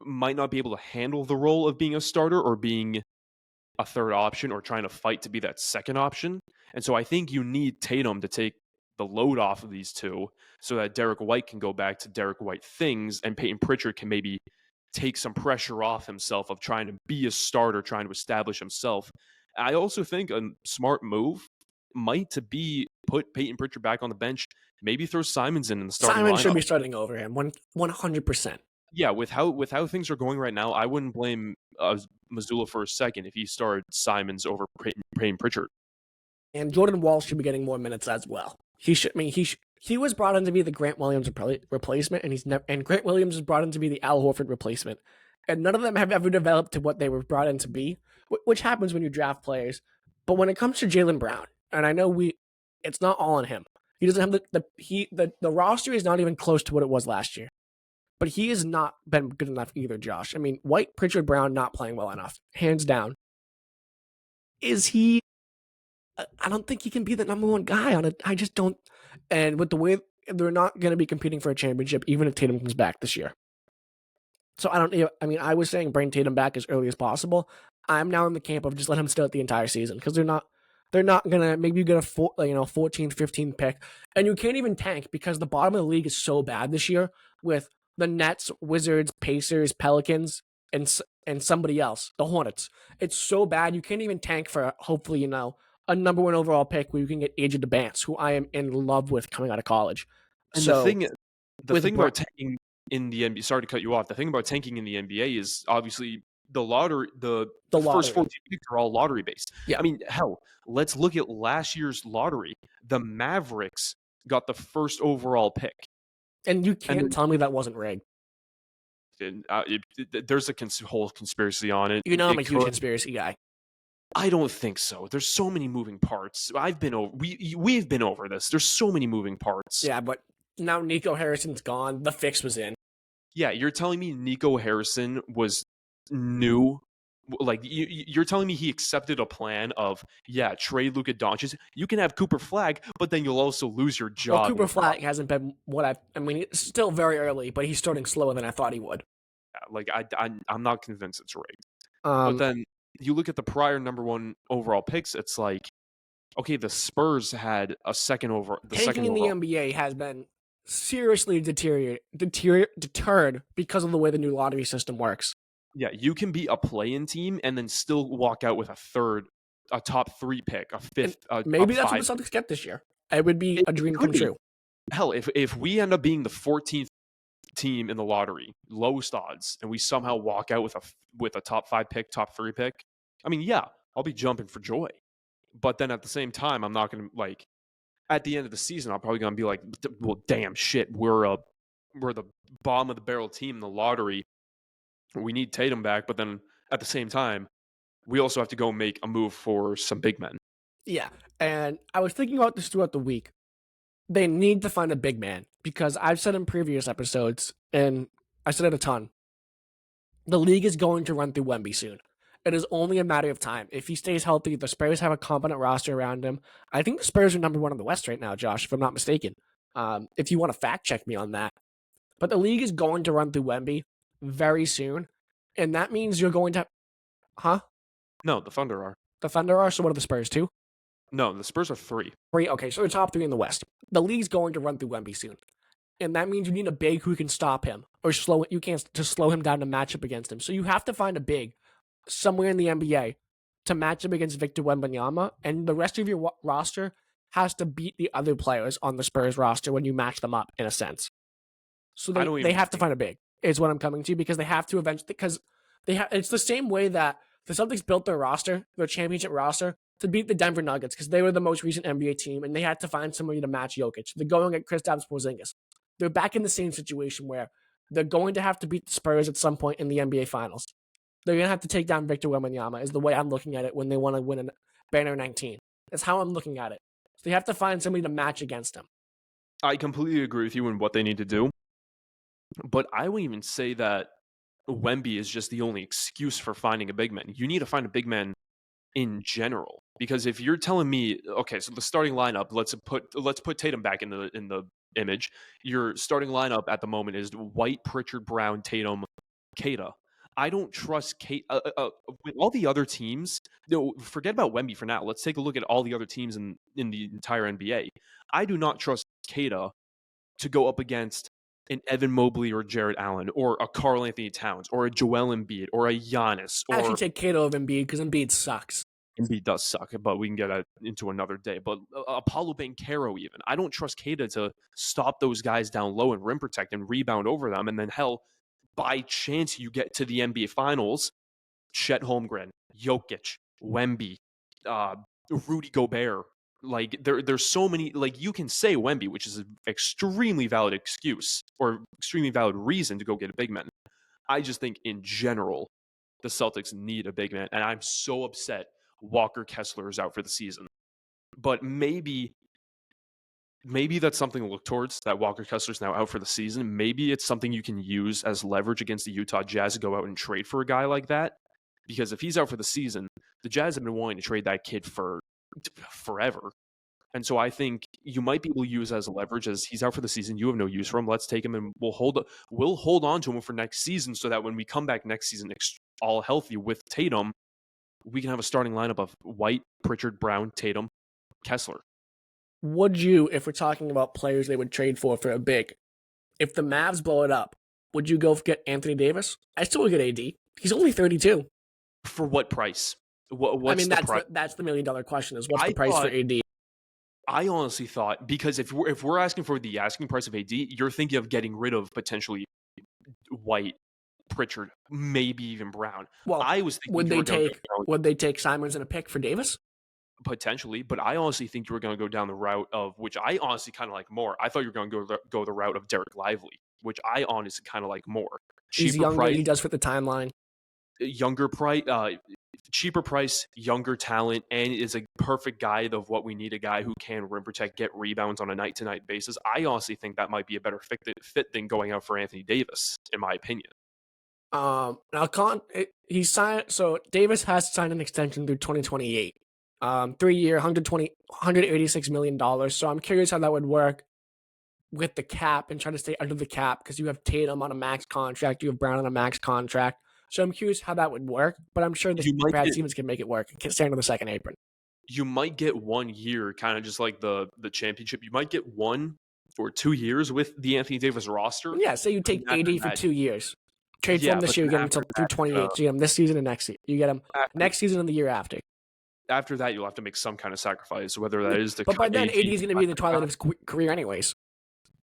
might not be able to handle the role of being a starter or being a third option or trying to fight to be that second option. And so I think you need Tatum to take the load off of these two so that Derek White can go back to Derek White things, and Peyton Pritchard can maybe take some pressure off himself of trying to be a starter, trying to establish himself. I also think a smart move might to be put Peyton Pritchard back on the bench, maybe throw Simons in the starting lineup. Simons should be starting over him 100%. Yeah, with how things are going right now, I wouldn't blame Mazzulla for a second if he started Simons over Peyton Pritchard. And Jordan Walsh should be getting more minutes as well. He was brought in to be the Grant Williams replacement, and Grant Williams was brought in to be the Al Horford replacement. And none of them have ever developed to what they were brought in to be, which happens when you draft players. But when it comes to Jaylen Brown, and I know it's not all on him. He doesn't have the roster is not even close to what it was last year. But he has not been good enough either, Josh. I mean, White, Pritchard, Brown not playing well enough, hands down. Is he? I don't think he can be the number 1 guy on it. I just don't. And with the way they're not going to be competing for a championship, even if Tatum comes back this year. So I don't. I mean, I was saying bring Tatum back as early as possible. I'm now in the camp of just let him stay out the entire season, because they're not gonna. Maybe you get a 14, 15 pick, and you can't even tank because the bottom of the league is so bad this year with the Nets, Wizards, Pacers, Pelicans, and somebody else, the Hornets. It's so bad you can't even tank for hopefully a number 1 overall pick where you can get AJ DeBance, who I am in love with coming out of college. And so the thing about tanking in the NBA, sorry to cut you off. The thing about tanking in the NBA is obviously the lottery. The first 14 picks are all lottery based. Yeah. I mean, hell, let's look at last year's lottery. The Mavericks got the first overall pick. And you can't tell me that wasn't rigged. There's a whole conspiracy on it. You know I'm It a huge could. conspiracy guy. I don't think so. There's so many moving parts. We've been over this. There's so many moving parts. Yeah, but now Nico Harrison's gone. The fix was in. Yeah, you're telling me Nico Harrison was new? Like you're telling me he accepted a plan of trade Luka Doncic. You can have Cooper Flag, but then you'll also lose your job. Well, Cooper Flag hasn't been what I mean, it's still very early, but he's starting slower than I thought he would. Like I'm not convinced it's rigged. But then you look at the prior number 1 overall picks. It's like, okay, the Spurs had a second over. Taking in the NBA has been seriously deterred because of the way the new lottery system works. Yeah, you can be a play-in team and then still walk out with a top 3 pick, a fifth. Maybe that's what the Celtics get this year. It would be a dream come true. Hell, if we end up being the 14th team in the lottery, lowest odds, and we somehow walk out with a top 5 pick, top 3 pick, I mean, yeah, I'll be jumping for joy. But then at the same time, I'm not going to, like, at the end of the season, I'm probably going to be like, well, damn shit, we're the bottom of the barrel team in the lottery. We need Tatum back, but then at the same time, we also have to go make a move for some big men. Yeah, and I was thinking about this throughout the week. They need to find a big man because I've said in previous episodes, and I said it a ton, the league is going to run through Wemby soon. It is only a matter of time. If he stays healthy, the Spurs have a competent roster around him. I think the Spurs are number 1 in the West right now, Josh, if I'm not mistaken. If you want to fact check me on that. But the league is going to run through Wemby very soon, and that means you're going to... Huh? No, the Thunder are. The Thunder are? So what are the Spurs, 2? No, the Spurs are 3. 3? Okay, so they're top 3 in the West. The league's going to run through Wemby soon. And that means you need a big who can stop him, or slow him down to match up against him. So you have to find a big somewhere in the NBA to match up against Victor Wembanyama, and the rest of your roster has to beat the other players on the Spurs roster when you match them up, in a sense. So they have to find a big, is what I'm coming to, because they have to eventually, because it's the same way that the Celtics built their roster, their championship roster, to beat the Denver Nuggets, because they were the most recent NBA team, and they had to find somebody to match Jokic. They're going at Kristaps Porzingis. They're back in the same situation where they're going to have to beat the Spurs at some point in the NBA Finals. They're going to have to take down Victor Wembanyama, is the way I'm looking at it when they want to win a Banner 19. That's how I'm looking at it. So they have to find somebody to match against him. I completely agree with you in what they need to do. But I wouldn't even say that Wemby is just the only excuse for finding a big man. You need to find a big man in general. Because if you're telling me, okay, so the starting lineup, let's put Tatum back in the image. Your starting lineup at the moment is White, Pritchard, Brown, Tatum, Keita. I don't trust Kate with all the other teams. No, forget about Wemby for now. Let's take a look at all the other teams in the entire NBA. I do not trust Keita to go up against an Evan Mobley or Jared Allen or a Karl Anthony Towns or a Joel Embiid or a Giannis. I actually take Keita over Embiid because Embiid sucks. Embiid does suck, but we can get into another day. But Apollo Banchero even. I don't trust Keita to stop those guys down low and rim protect and rebound over them. And then, hell, by chance you get to the NBA Finals, Chet Holmgren, Jokic, Wemby, Rudy Gobert. Like, there's so many. Like, you can say Wemby, which is an extremely valid excuse or extremely valid reason to go get a big man. I just think in general, the Celtics need a big man. And I'm so upset Walker Kessler is out for the season. But maybe that's something to look towards, that Walker Kessler's now out for the season. Maybe it's something you can use as leverage against the Utah Jazz to go out and trade for a guy like that. Because if he's out for the season, the Jazz have been wanting to trade that kid for forever. And so I think you might be able to use as a leverage as he's out for the season. You have no use for him. Let's take him and we'll hold on to him for next season so that when we come back next season all healthy with Tatum, we can have a starting lineup of White, Pritchard, Brown, Tatum, Kessler. Would you, if we're talking about players they would trade for a big, if the Mavs blow it up, would you go get Anthony Davis? I still would get AD. He's only 32. For what price? What's the price? That's the $1 million question is what's the price for AD? I honestly thought, because if we're asking for the asking price of AD, you're thinking of getting rid of potentially White, Pritchard, maybe even Brown. Well, I was thinking would they take Simons and a pick for Davis? Potentially, but I honestly think you were going to go down the route of, which I honestly kind of like more. I thought you were going to go the route of Derek Lively, which I honestly kind of like more. He's cheaper younger. price, He does fit the timeline. cheaper price, younger talent, and is a perfect guide of what we need, a guy who can rim protect, get rebounds on a night-to-night basis. I honestly think that might be a better fit than going out for Anthony Davis, in my opinion. Now he signed. So Davis has signed an extension through 2028. 3-year, $186 million. So I'm curious how that would work with the cap and try to stay under the cap because you have Tatum on a max contract, you have Brown on a max contract. So I'm curious how that would work, but I'm sure Brad Stevens can make it work and can stay under the second apron. You might get 1 year, kind of just like the championship. You might get 1 or 2 years with the Anthony Davis roster. Yeah, say you take AD for 2 years. Trade for him this year, you get him until through 28. So you get him this season and next season. You get him next season and the year after. After that, you'll have to make some kind of sacrifice, whether that is to. But by then, AD is going to be in the twilight of his career, anyways.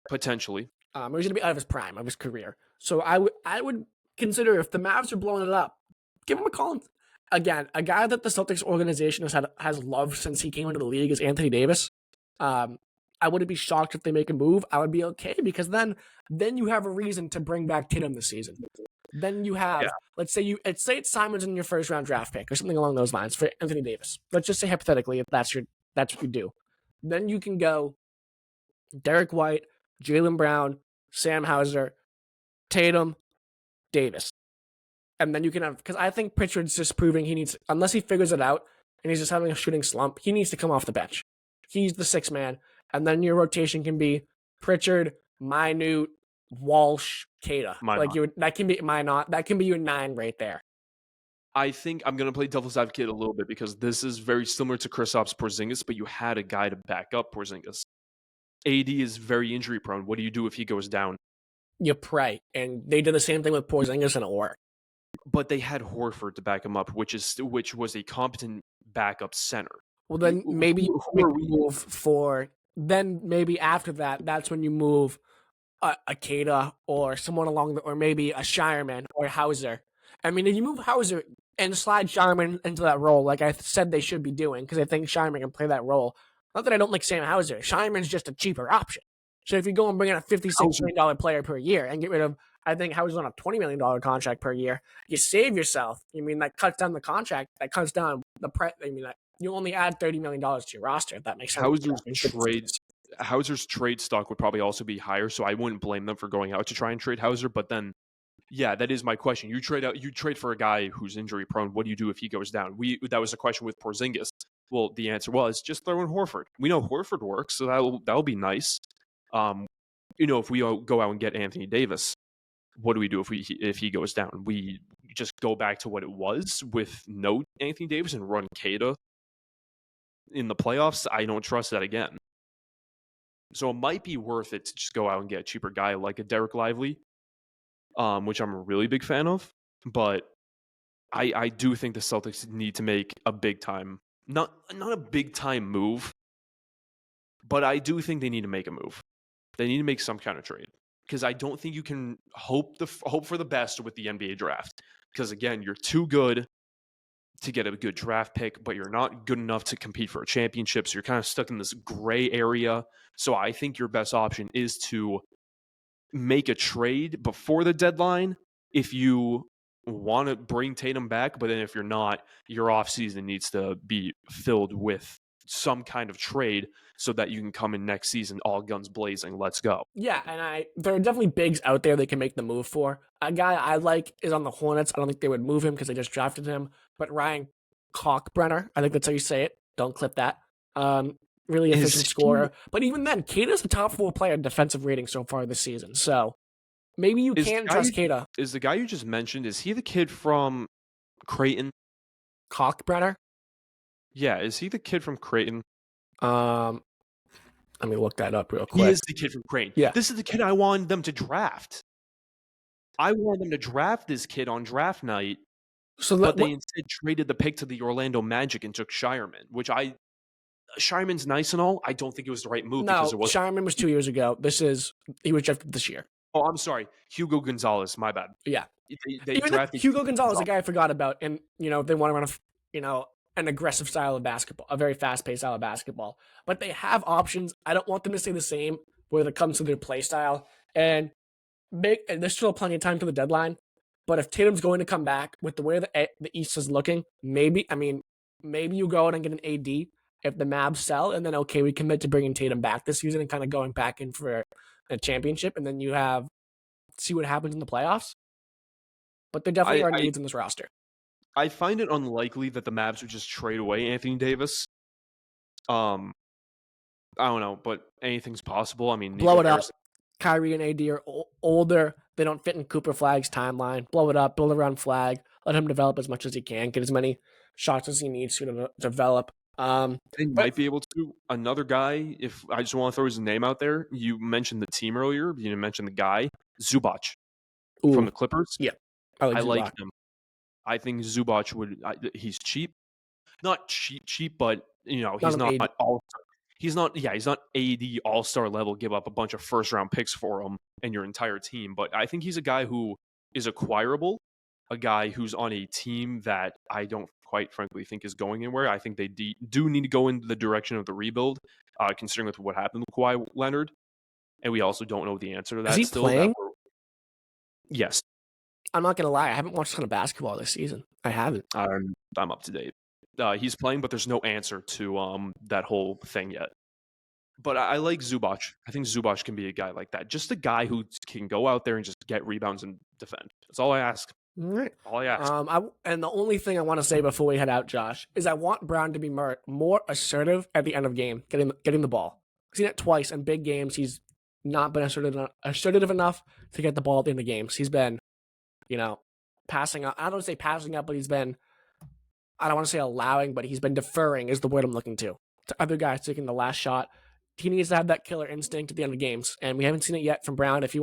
Potentially, he's going to be out of his prime of his career. So I would consider if the Mavs are blowing it up, give him a call. Again, a guy that the Celtics organization has loved since he came into the league is Anthony Davis. I wouldn't be shocked if they make a move. I would be okay because then you have a reason to bring back Tatum this season. Then you have, let's say it's Simon's in your first round draft pick or something along those lines for Anthony Davis. Let's just say hypothetically if that's what you do. Then you can go Derek White, Jaylen Brown, Sam Hauser, Tatum, Davis. And then you can have, because I think Pritchard's just proving he needs, unless he figures it out and he's just having a shooting slump, he needs to come off the bench. He's the sixth man. And then your rotation can be Pritchard, Minute, Walsh, Kata. That can be your 9 right there. I think I'm going to play devil's advocate a little bit because this is very similar to Kristaps Porzingis, but you had a guy to back up Porzingis. AD is very injury prone. What do you do if he goes down? You pray. And they did the same thing with Porzingis and it worked. But they had Horford to back him up, which was a competent backup center. Well, then maybe you move for. Then maybe after that, that's when you move a Kata or someone or maybe a Shireman or Hauser. I mean, if you move Hauser and slide Shireman into that role, like I said they should be doing, because I think Shireman can play that role. Not that I don't like Sam Hauser. Shireman's just a cheaper option. So if you go and bring in a $56 million player per year and get rid of, I think Hauser's on a $20 million contract per year, you save yourself. I mean, that cuts down the contract. That cuts down the price. I mean, you only add $30 million to your roster, if that makes sense. Hauser's trade stock would probably also be higher, so I wouldn't blame them for going out to try and trade Hauser. But then, yeah, that is my question. You trade for a guy who's injury prone. What do you do if he goes down? That was a question with Porzingis. Well, the answer was just throw in Horford. We know Horford works, so that'll be nice. If we go out and get Anthony Davis, what do we do if he goes down? We just go back to what it was with no Anthony Davis and run Kata in the playoffs. I don't trust that again. So it might be worth it to just go out and get a cheaper guy like a Derek Lively, which I'm a really big fan of. But I do think the Celtics need to make a big time, not a big time move, but I do think they need to make a move. They need to make some kind of trade because I don't think you can hope for the best with the NBA draft. Because again, you're too good to get a good draft pick, but you're not good enough to compete for a championship. So you're kind of stuck in this gray area. So I think your best option is to make a trade before the deadline if you want to bring Tatum back. But then if you're not, your offseason needs to be filled with some kind of trade so that you can come in next season all guns blazing. Let's go. Yeah, and there are definitely bigs out there they can make the move for. A guy I like is on the Hornets. I don't think they would move him because they just drafted him. But Ryan Kalkbrenner, I think that's how you say it. Don't clip that. Really efficient scorer. But even then, Kata's the top 4 player in defensive rating so far this season. So maybe you can trust Kata. Is the guy you just mentioned, is he the kid from Creighton? Kalkbrenner? Yeah, is he the kid from Creighton? Let me look that up real quick. He is the kid from Creighton. Yeah. This is the kid I wanted them to draft. I wanted them to draft this kid on draft night, but they instead traded the pick to the Orlando Magic and took Shireman, which Shireman's nice and all. I don't think it was the right move because it was Shireman was 2 years ago. He was drafted this year. Oh, I'm sorry. Hugo Gonzalez, my bad. Yeah. They drafted Hugo Gonzalez, a guy I forgot about, and they want to run an aggressive style of basketball, a very fast-paced style of basketball. But they have options. I don't want them to stay the same when it comes to their play style. And there's still plenty of time to the deadline. But if Tatum's going to come back with the way the East is looking, maybe you go out and get an AD if the Mavs sell, and then okay, we commit to bringing Tatum back this season and kind of going back in for a championship, and then you see what happens in the playoffs. But there definitely are needs in this roster. I find it unlikely that the Mavs would just trade away Anthony Davis. I don't know, but anything's possible. I mean, blow it up. Kyrie and AD are older. They don't fit in Cooper Flag's timeline. Blow it up. Build around Flag. Let him develop as much as he can. Get as many shots as he needs to develop. They might be able to. Another guy, if I just want to throw his name out there, you mentioned the team earlier. You didn't mention the guy, Zubac from the Clippers. Yeah, I like him. I think Zubac would. He's cheap, not cheap, but he's not all. He's not AD all-star level. Give up a bunch of first-round picks for him and your entire team. But I think he's a guy who is acquirable, a guy who's on a team that I don't quite frankly think is going anywhere. I think they do need to go in the direction of the rebuild, considering with what happened with Kawhi Leonard. And we also don't know the answer to that. Is he still playing? Yes. I'm not going to lie. I haven't watched a ton of basketball this season. I haven't. I'm up to date. He's playing, but there's no answer to that whole thing yet. But I like Zubac. I think Zubac can be a guy like that. Just a guy who can go out there and just get rebounds and defend. That's all I ask. All right. All I ask. And the only thing I want to say before we head out, Josh, is I want Brown to be more assertive at the end of game, getting the ball. I've seen it twice in big games. He's not been assertive enough to get the ball at the end of games. He's been, passing up. I don't want to say passing up, but he's been, I don't want to say allowing, but he's been deferring is the word I'm looking to other guys taking the last shot. He needs to have that killer instinct at the end of games, and we haven't seen it yet from Brown. If he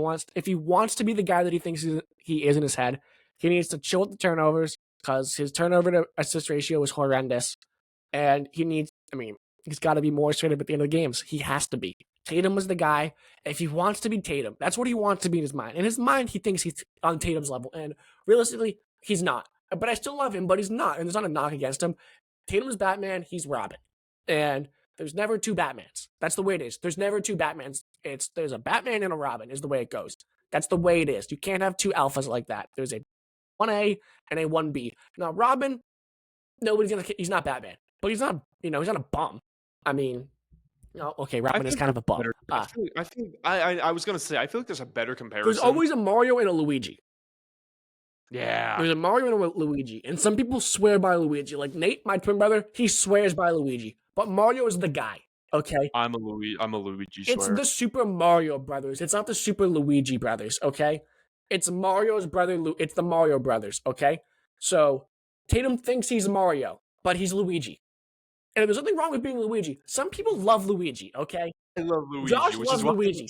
wants to be the guy that he thinks he is in his head, he needs to chill with the turnovers because his turnover to assist ratio is horrendous, and he's got to be more assertive at the end of the games. He has to be. Tatum was the guy. If he wants to be Tatum, that's what he wants to be in his mind. In his mind, he thinks he's on Tatum's level, and realistically, he's not. But I still love him, but he's not, and there's not a knock against him. Tatum's Batman, he's Robin, and there's never two Batmans. That's the way it is. There's never two Batmans. There's a Batman and a Robin is the way it goes. That's the way it is. You can't have two alphas like that. There's a 1A and a 1B. Now, Robin, he's not Batman, but he's not a bum. I mean, okay, Robin is kind of a bum. I was going to say, I feel like there's a better comparison. There's always a Mario and a Luigi. Yeah. There's a Mario and a Luigi. And some people swear by Luigi. Like Nate, my twin brother, he swears by Luigi. But Mario is the guy, okay? I'm a Luigi swear. It's the Super Mario Brothers. It's not the Super Luigi Brothers, okay? It's Mario's brother. It's the Mario Brothers, okay? So Tatum thinks he's Mario, but he's Luigi. And if there's nothing wrong with being Luigi, some people love Luigi, okay? I love Luigi. Josh loves Luigi.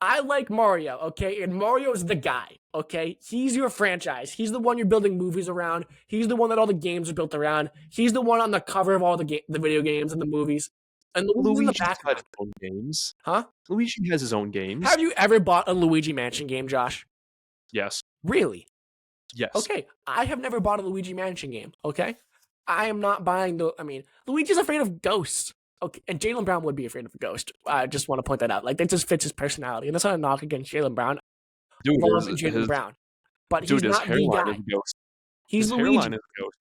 I like Mario, okay? And Mario's the guy, okay? He's your franchise. He's the one you're building movies around. He's the one that all the games are built around. He's the one on the cover of all the video games and the movies. And Luigi's in the background. Has his own games. Huh? Luigi has his own games. Have you ever bought a Luigi Mansion game, Josh? Yes. Really? Yes. Okay, I have never bought a Luigi Mansion game, okay? I am not buying Luigi's afraid of ghosts. Okay, and Jaylen Brown would be afraid of a ghost. I just want to point that out. Like, that just fits his personality. And that's not a knock against Jaylen Brown. Dude, Jaylen Brown. But he's not the guy. He's Luigi. Hairline is a ghost.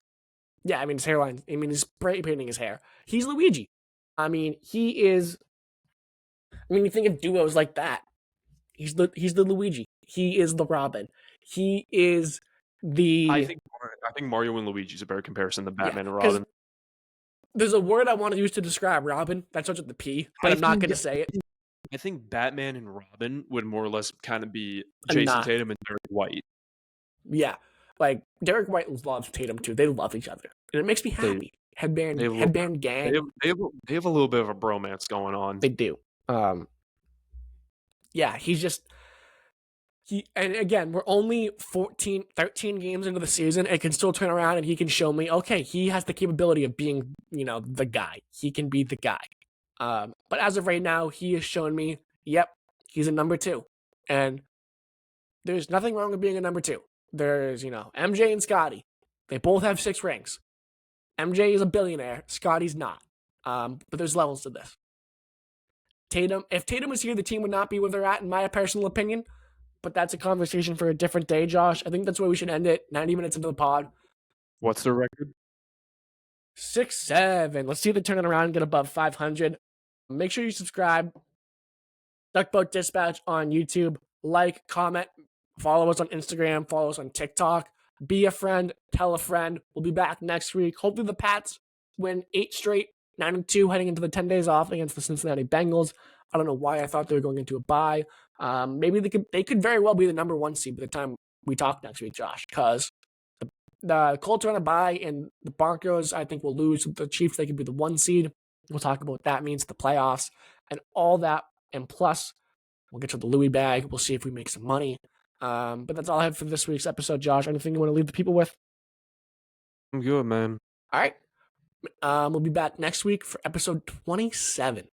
Yeah, his hairline. He's spray painting his hair. He's Luigi. He is. You think of duos like that. He's the Luigi. He is the Robin. He is the. I think Mario and Luigi is a better comparison than Batman and Robin. There's a word I want to use to describe Robin that starts with the P, but I'm not going to say it. I think Batman and Robin would more or less kind of be Jason Tatum and Derek White. Yeah. Like, Derek White loves Tatum, too. They love each other. And it makes me happy. Headband gang. They have a little bit of a bromance going on. They do. Yeah, he's just... And again, we're only 13 games into the season. It can still turn around and he can show me, okay, he has the capability of being, the guy. He can be the guy. But as of right now, he has shown me, yep, he's a number 2. And there's nothing wrong with being a number 2. There's, MJ and Scotty. They both have 6 rings. MJ is a billionaire. Scotty's not. But there's levels to this. If Tatum was here, the team would not be where they're at, in my personal opinion. but that's a conversation for a different day, Josh. I think that's where we should end it. 90 minutes into the pod. What's the record? 6-7. Let's see if they turn it around and get above 500. Make sure you subscribe. Duckboat Dispatch on YouTube. Like, comment, follow us on Instagram, follow us on TikTok. Be a friend, tell a friend. We'll be back next week. Hopefully the Pats win 8 straight, 9-2 heading into the 10 days off against the Cincinnati Bengals. I don't know why I thought they were going into a bye. Maybe they could very well be the number 1 seed by the time we talk next week, Josh, because the Colts are on a bye and the Broncos, I think, will lose. The Chiefs, they could be the 1 seed. We'll talk about what that means, the playoffs, and all that. And plus, we'll get to the Louis bag. We'll see if we make some money. But that's all I have for this week's episode, Josh. Anything you want to leave the people with? I'm good, man. All right. We'll be back next week for episode 27.